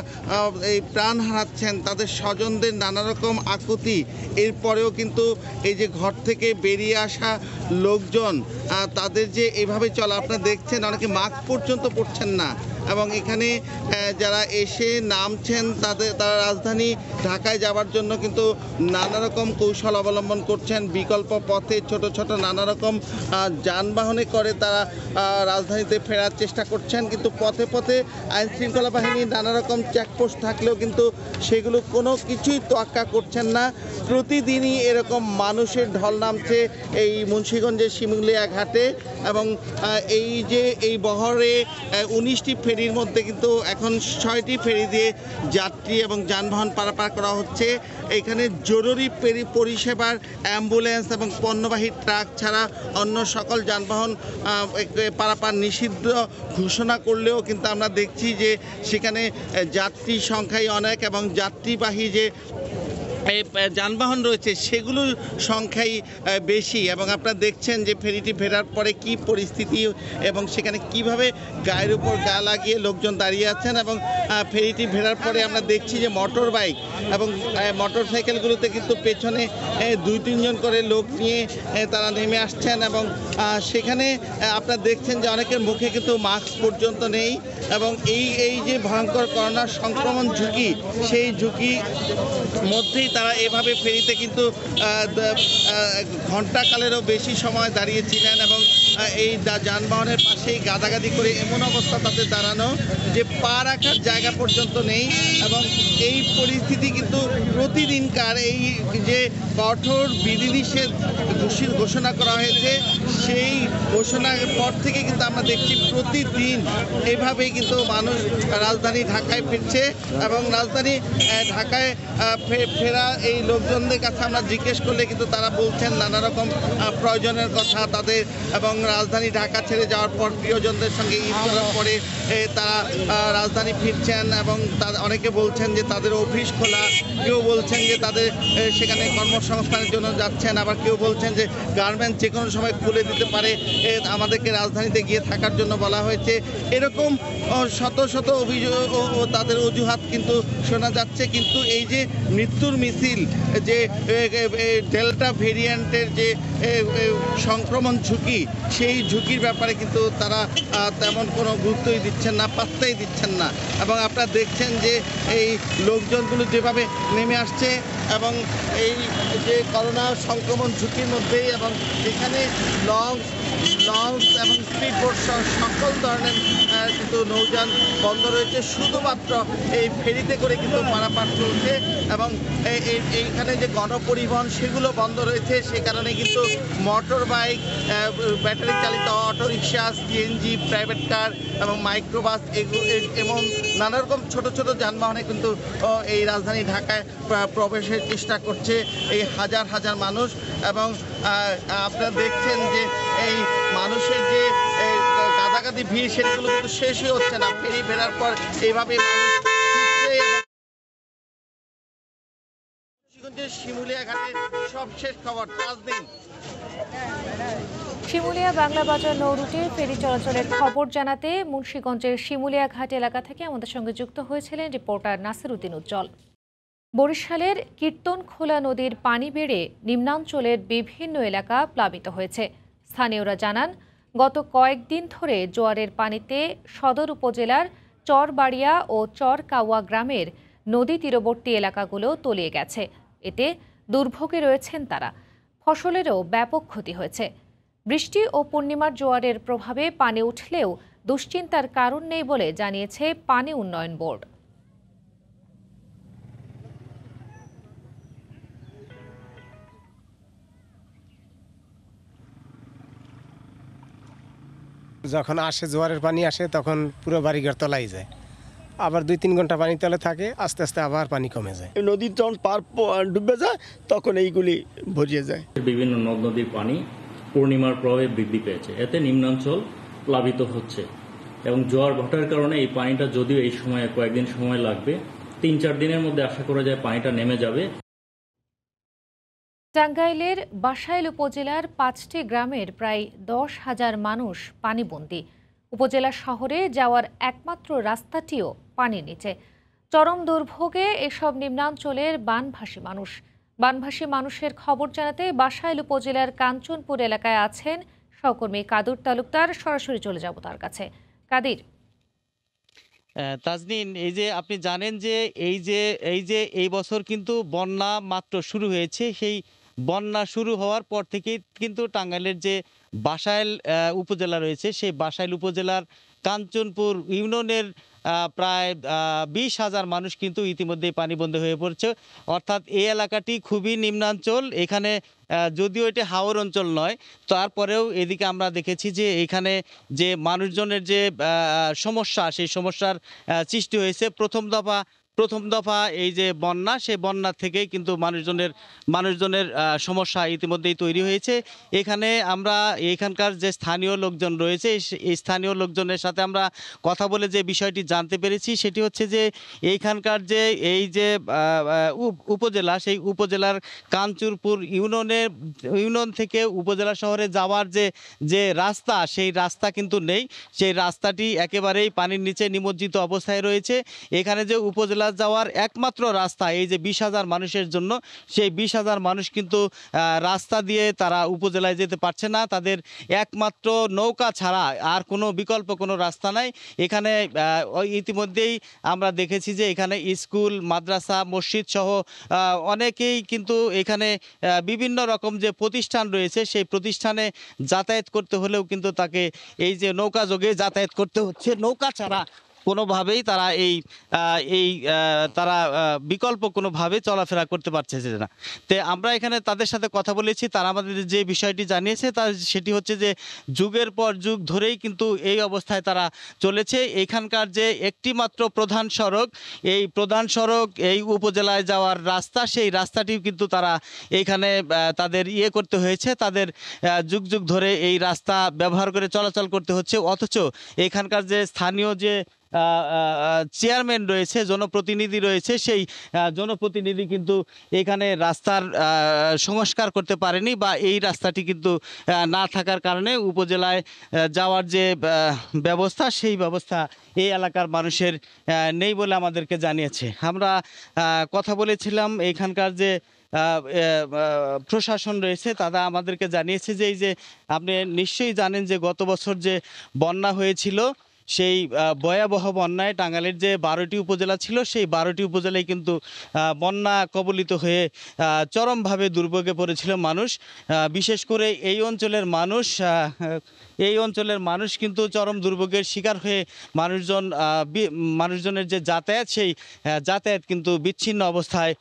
এই প্রাণ হারাচ্ছেন তাদের স্বজনদের নানা রকম আকুতি, এরপরেও কিন্তু এই যে ঘর থেকে বেরিয়ে আসা লোকজন তাদের যে এভাবে চলা, আপনারা দেখছেন অনেকে মাস্ক পর্যন্ত পরছেন না এবং এখানে যারা এসে নামছেন তারা রাজধানী ঢাকায় যাওয়ার জন্য কিন্তু নানা রকম কৌশল অবলম্বন করছেন। বিকল্প পথে ছোট ছোট নানা রকম যানবাহনে করে তারা রাজধানীতে ফেরার চেষ্টা করছেন, কিন্তু পথে পথে আইনশৃঙ্খলা বাহিনীর নানা রকম চেকপোস্ট থাকলেও কিন্তু সেগুলো কোনো কিছুই তোয়াক্কা করছেন না। প্রতিদিনই এরকম মানুষের ঢল নামছে এই মুন্সিগঞ্জের শিমুলিয়া ঘাটে এবং এই বহরে 19টি ফেরির মধ্যে কিন্তু এখন 6টি ফেরি দিয়ে যাত্রী এবং যানবাহন পারাপার করা হচ্ছে। এখানে জরুরি পরিষেবার অ্যাম্বুলেন্স এবং পণ্যবাহী ট্রাক ছাড়া অন্য সকল যানবাহন পারাপার নিষিদ্ধ ঘোষণা করলেও কিন্তু আমরা দেখছি যে সেখানে যাত্রী সংখ্যাই অনেক এবং যাত্রীবাহী যে যানবাহন রয়েছে সেগুলোর সংখ্যাই বেশি এবং আপনারা দেখছেন যে ফেরিটি ফেরার পরে কি পরিস্থিতি এবং সেখানে কিভাবে গায়ের উপর গা লাগিয়ে লোকজন দাঁড়িয়ে আছেন এবং ফেরিটি ফেরার পরে আমরা দেখছি যে মোটর বাইক এবং মোটর সাইকেলগুলোতে কিন্তু পেছনে 2-3 জন করে লোক নিয়ে তারা নেমে আসছেন এবং সেখানে আপনারা দেখছেন যে অনেকের মুখে কিন্তু মাস্ক পর্যন্ত নেই এবং এই যে ভয়ঙ্কর করোনার সংক্রমণ ঝুঁকি, সেই ঝুঁকি মধ্যেই তারা এভাবে ফেরিতে কিন্তু ঘণ্টাকালেরও বেশি সময় দাঁড়িয়েছিলেন এবং এই যানবাহনের পাশেই গাদাগাদি করে এমন অবস্থা তাদের দাঁড়ানো যে পা রাখার জায়গা পর্যন্ত নেই এবং এই পরিস্থিতি কিন্তু প্রতিদিনকার এই যে কঠোর বিধিনিষেধ ঘোষণা করা হয়েছে সেই ঘোষণার পর থেকে কিন্তু আমরা দেখছি প্রতিদিন এভাবেই কিন্তু মানুষ রাজধানী ঢাকায় ফিরছে এবং রাজধানী ঢাকায় ফেরা এই লোকজনদের কাছে আমরা জিজ্ঞেস করলে কিন্তু তারা বলছেন নানা রকম প্রয়োজনের কথা তাদের এবং রাজধানী ঢাকা ছেড়ে যাওয়ার পর প্রিয়জনদের সঙ্গে ঈদ করার পরে তারা রাজধানী ফিরছেন এবং অনেকে বলছেন যে তাদের অফিস খোলা, কেউ বলছেন যে তাদের সেখানে কর্মসংস্থানের জন্য যাচ্ছেন, আবার কেউ বলছেন যে গার্মেন্টস যে কোনো সময় খুলে দিতে হতে পারে, আমাদেরকে রাজধানীতে গিয়ে থাকার জন্য বলা হয়েছে, এরকম শত শত অভিযোগ ও তাদের অজুহাত কিন্তু শোনা যাচ্ছে। কিন্তু এই যে মৃত্যুর মিছিল, যে ডেল্টা ভেরিয়েন্টের যে সংক্রমণ ঝুঁকি, সেই ঝুঁকির ব্যাপারে কিন্তু তারা তেমন কোনো গুরুত্বই দিচ্ছেন না, পাত্তাই দিচ্ছেন না। এবং আপনারা দেখছেন যে এই লোকজনগুলো যেভাবে নেমে আসছে এবং এই যে করোনা সংক্রমণ ঝুঁকির মধ্যেই, এবং এখানে লঞ্চ এবং স্পিড বোট সকল ধরনের কিন্তু নৌযান বন্ধ রয়েছে, শুধুমাত্র এই ফেরিতে করে কিন্তু পারাপার চলছে। এবং এইখানে যে গণপরিবহন সেগুলো বন্ধ রয়েছে, সে কারণে কিন্তু মোটর বাইক, ব্যাটারি চালিত অটোরিকশা, সিএনজি, প্রাইভেট কার এবং মাইক্রোবাস এমন নানা রকম ছোট ছোট যানবাহনে কিন্তু এই রাজধানী ঢাকায় প্রবেশের চেষ্টা করছে এই হাজার হাজার মানুষ। এবং আপনারা দেখছেন যে এই মানুষের যে গাদাগাদি ভিড়, সেগুলো কিন্তু শেষই হচ্ছে না। ফেরি ফেরার পর এইভাবে মানুষ শিমুলিয়া ঘাটে সবশেষ খবর। তাজদিন। শিমুলিয়া বাংলা বাজার নৌ রুটে ফেরি চলাচলের খবর জানাতে মুন্সিগঞ্জের শিমুলিয়া ঘাট এলাকা থেকে আমাদের সঙ্গে যুক্ত হয়েছিলেন রিপোর্টার নাসির উদ্দিন উজ্জ্বল। বরিশালের কীর্তনখোলা নদীর পানি বেড়ে নিম্নাঞ্চলের বিভিন্ন এলাকা প্লাবিত হয়েছে। স্থানীয়রা জানান, গত কয়েকদিন ধরে জোয়ারের পানিতে সদর উপজেলার চরবাড়িয়া ও চরকাওয়া গ্রামের নদী তীরবর্তী এলাকাগুলো তলিয়ে গেছে। এতে দুর্ভোগে রয়েছেন তারা। ফসলেরও ব্যাপক ক্ষতি হয়েছে। বৃষ্টি ও পূর্ণিমার জোয়ারের প্রভাবে পানি উঠলেও দুশ্চিন্তার কারণ নেই বলে জানিয়েছে পানি উন্নয়ন বোর্ড। যখন আসে জোয়ারের পানি আসে তখন পুরো বাড়িঘর তলাই যায়, আবার 2-3 ঘন্টা পানি তলে থাকে, আস্তে আস্তে আবার পানি কমে যায়। নদীর যখন পার ডুবে যায় তখন এইগুলি ভরিয়ে যায়। বিভিন্ন নদ নদীর পানি পূর্ণিমার প্রভাবে বৃদ্ধি পেয়েছে, এতে নিম্নাঞ্চল প্লাবিত হচ্ছে এবং জোয়ার ভাটার কারণে এই পানিটা যদিও এই সময়ে কয়েকদিন সময় লাগবে, 3-4 দিনের মধ্যে আশা করা যায় পানিটা নেমে যাবে। টাঙ্গাইলের বাসাইল উপজেলার 5টি গ্রামের প্রায় 10,000 মানুষ পানিবন্দী। উপজেলা শহরে যাওয়ার একমাত্র রাস্তাটিও পানির নিচে। চরম দুর্ভোগে এসব নিম্নাঞ্চলের বানভাসী মানুষ। বানভাসী মানুষের খবর জানাতে বাসাইল উপজেলার কাঞ্চনপুর এলাকায় আছেন সহকর্মী কাদুর তালুকদার। সরাসরি চলে যাব তার কাছে। কাদির। তাজনীন, এই যে আপনি জানেন যে এই বছর কিন্তু বন্যা মাত্র শুরু হয়েছে। সেই বন্যা শুরু হওয়ার পর থেকেই কিন্তু টাঙ্গাইলের যে বাসাইল উপজেলা রয়েছে, সেই বাসাইল উপজেলার কাঞ্চনপুর ইউনিয়নের প্রায় 20,000 মানুষ কিন্তু ইতিমধ্যেই পানিবন্দী হয়ে পড়ছে। অর্থাৎ এই এলাকাটি খুবই নিম্নাঞ্চল। এখানে যদিও এটি হাওর অঞ্চল নয়, তারপরেও এদিকে আমরা দেখেছি যে এখানে যে মানুষজনের যে সমস্যা, সেই সমস্যার সৃষ্টি হয়েছে। প্রথম দফা এই যে বন্যা, সেই বন্যা থেকেই কিন্তু মানুষজনের সমস্যা ইতিমধ্যেই তৈরি হয়েছে। এখানে আমরা এখানকার যে স্থানীয় লোকজন রয়েছে, এই স্থানীয় লোকজনের সাথে আমরা কথা বলে যে বিষয়টি জানতে পেরেছি সেটি হচ্ছে যে এইখানকার যে এই যে উপজেলা, সেই উপজেলার কাঞ্চনপুর ইউনিয়ন থেকে উপজেলা শহরে যাওয়ার যে রাস্তা, সেই রাস্তা কিন্তু নেই। সেই রাস্তাটি একেবারেই পানির নিচে নিমজ্জিত অবস্থায় রয়েছে। এখানে যে উপজেলা যাওয়ার একমাত্র রাস্তা এই যে 20,000 মানুষের জন্য, সেই 20,000 মানুষ কিন্তু রাস্তা দিয়ে তারা উপজেলায় যেতে পারছে না। তাদের একমাত্র নৌকা ছাড়া আর কোনো বিকল্প কোনো রাস্তা নাই। এখানে ইতিমধ্যেই আমরা দেখেছি যে এখানে স্কুল, মাদ্রাসা, মসজিদ সহ অনেকেই কিন্তু এখানে বিভিন্ন রকম যে প্রতিষ্ঠান রয়েছে, সেই প্রতিষ্ঠানে যাতায়াত করতে হলেও কিন্তু তাকে এই যে নৌকা যোগে যাতায়াত করতে হচ্ছে। নৌকা ছাড়া কোনোভাবেই তারা তারা বিকল্প কোনোভাবে চলাফেরা করতে পারছে না। তো আমরা এখানে তাদের সাথে কথা বলেছি, তারা আমাদের যে বিষয়টি জানিয়েছে সেটি হচ্ছে যে যুগের পর যুগ ধরেই কিন্তু এই অবস্থায় তারা চলেছে। এখানকার যে একটি মাত্র প্রধান সড়ক এই উপজেলায় যাওয়ার রাস্তা, সেই রাস্তাটিও কিন্তু তারা এইখানে তাদের করতে হয়েছে। তাদের যুগ ধরে এই রাস্তা ব্যবহার করে চলাচল করতে হচ্ছে। অথচ এখানকার যে স্থানীয় যে চেয়ারম্যান রয়েছে, জনপ্রতিনিধি রয়েছে, সেই জনপ্রতিনিধি কিন্তু এখানে রাস্তার সংস্কার করতে পারেনি, বা এই রাস্তাটি কিন্তু না থাকার কারণে উপজেলায় যাওয়ার যে ব্যবস্থা, সেই ব্যবস্থা এই এলাকার মানুষের নেই বলে আমাদেরকে জানিয়েছে। আমরা কথা বলেছিলাম এখানকার যে প্রশাসন রয়েছে, তারা আমাদেরকে জানিয়েছে যে এই যে আপনি নিশ্চয়ই জানেন যে গত বছর যে বন্যা হয়েছিল, সেই ভয়াবহ বন্যায় টাঙ্গাইলের যে 12টি উপজেলা ছিল, সেই 12টি উপজেলায় কিন্তু বন্যা কবলিত হয়ে চরমভাবে দুর্ভোগে পড়েছিল মানুষ। বিশেষ করে এই অঞ্চলের মানুষ কিন্তু চরম দুর্ভোগের শিকার হয়ে মানুষজনের যে যাতায়াত, সেই যাতায়াত কিন্তু বিচ্ছিন্ন অবস্থায়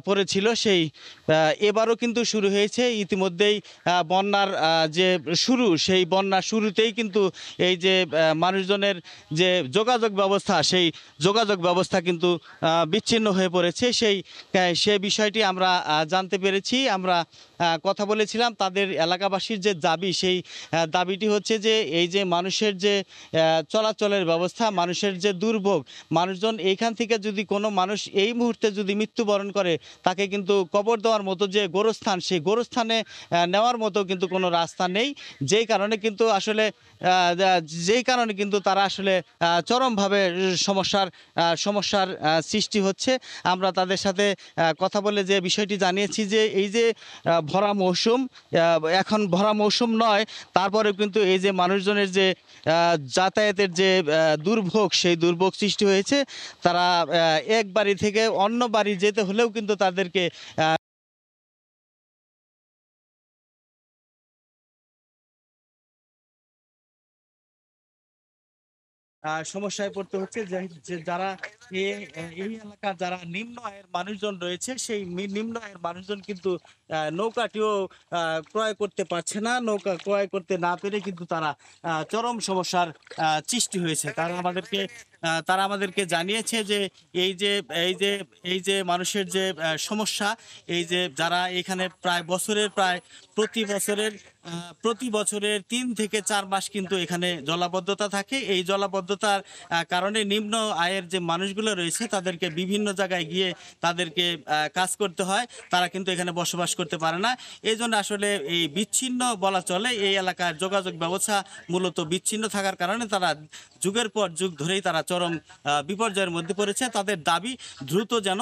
পড়েছিল। সেই এবারও কিন্তু শুরু হয়েছে ইতিমধ্যেই বন্যার যে শুরু, সেই বন্যার শুরুতেই কিন্তু এই যে মানুষজনের যে যোগাযোগ ব্যবস্থা, সেই যোগাযোগ ব্যবস্থা কিন্তু বিচ্ছিন্ন হয়ে পড়েছে। সেই বিষয়টি আমরা জানতে পেরেছি। আমরা কথা বলেছিলাম তাদের এলাকাবাসীর যে দাবি, সেই দাবিটি হচ্ছে যে এই যে মানুষের যে চলাচলের ব্যবস্থা, মানুষের যে দুর্ভোগ, মানুষজন এইখান থেকে যদি কোনো মানুষ এই মুহূর্তে যদি মৃত্যুবরণ করে, তাকে কিন্তু কবর দেওয়ার মতো যে গোরস্থান, সেই গোরস্থানে নেওয়ার মতো কিন্তু কোনো রাস্তা নেই, যেই কারণে কিন্তু তারা আসলে চরমভাবে সমস্যার সৃষ্টি হচ্ছে। আমরা তাদের সাথে কথা বলে যে বিষয়টি জানিয়েছি যে এই যে ভরা মৌসুম, এখন ভরা মৌসুম নয়, তারপরে কিন্তু এই যে মানুষজনের যে যাতায়াতের যে দুর্ভোগ, সেই দুর্ভোগ সৃষ্টি হয়েছে। তারা এক বাড়ি থেকে অন্য বাড়ি যেতে হলেও কিন্তু তাদেরকে সমস্যায় পড়তে হচ্ছে। যে যারা এই এলাকার যারা নিম্ন আয়ের মানুষজন রয়েছে, সেই নিম্ন আয়ের মানুষজন কিন্তু নৌকাটিও ক্রয় করতে পারছে না। নৌকা ক্রয় করতে না পেরে কিন্তু তারা চরম সমস্যার সৃষ্টি হয়েছে। তারা আমাদেরকে জানিয়েছে যে এই যে মানুষের যে সমস্যা, এই যে যারা এখানে প্রায় প্রতি বছরের 3 থেকে 4 মাস কিন্তু এখানে জলাবদ্ধতা থাকে। এই জলাবদ্ধতার কারণে নিম্ন আয়ের যে মানুষগুলো রয়েছে, তাদেরকে বিভিন্ন জায়গায় গিয়ে তাদেরকে কাজ করতে হয়, তারা কিন্তু এখানে বসবাস করতে পারে না। এই জন্য আসলে এই বিচ্ছিন্ন বলা চলে, এই এলাকার যোগাযোগ ব্যবস্থা মূলত বিচ্ছিন্ন থাকার কারণে তারা যুগের পর যুগ ধরেই তারা চরম বিপর্যয়ের মধ্যে পড়েছে। তাদের দাবি দ্রুত যেন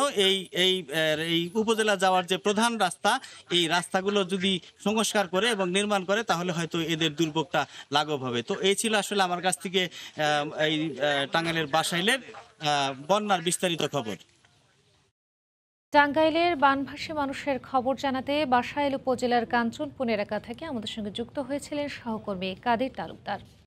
এই উপজেলা যাওয়ার যে প্রধান রাস্তা, এই রাস্তাগুলো যদি সংস্কার করে এবং নির্মাণ করে, তাহলে হয়তো এদের দুর্ভোগটা লাঘব হবে। তো এই ছিল আসলে আমার কাছ থেকে এই টাঙ্গাইলের বাসাইলের বন্যার বিস্তারিত খবর। টাঙ্গাইলের বানভাসী মানুষের খবর জানাতে বাসাইল উপজেলার কাঞ্চনপুর এলাকা থেকে আমাদের সঙ্গে যুক্ত হয়েছিলেন সহকর্মী কাদের তালুকদার।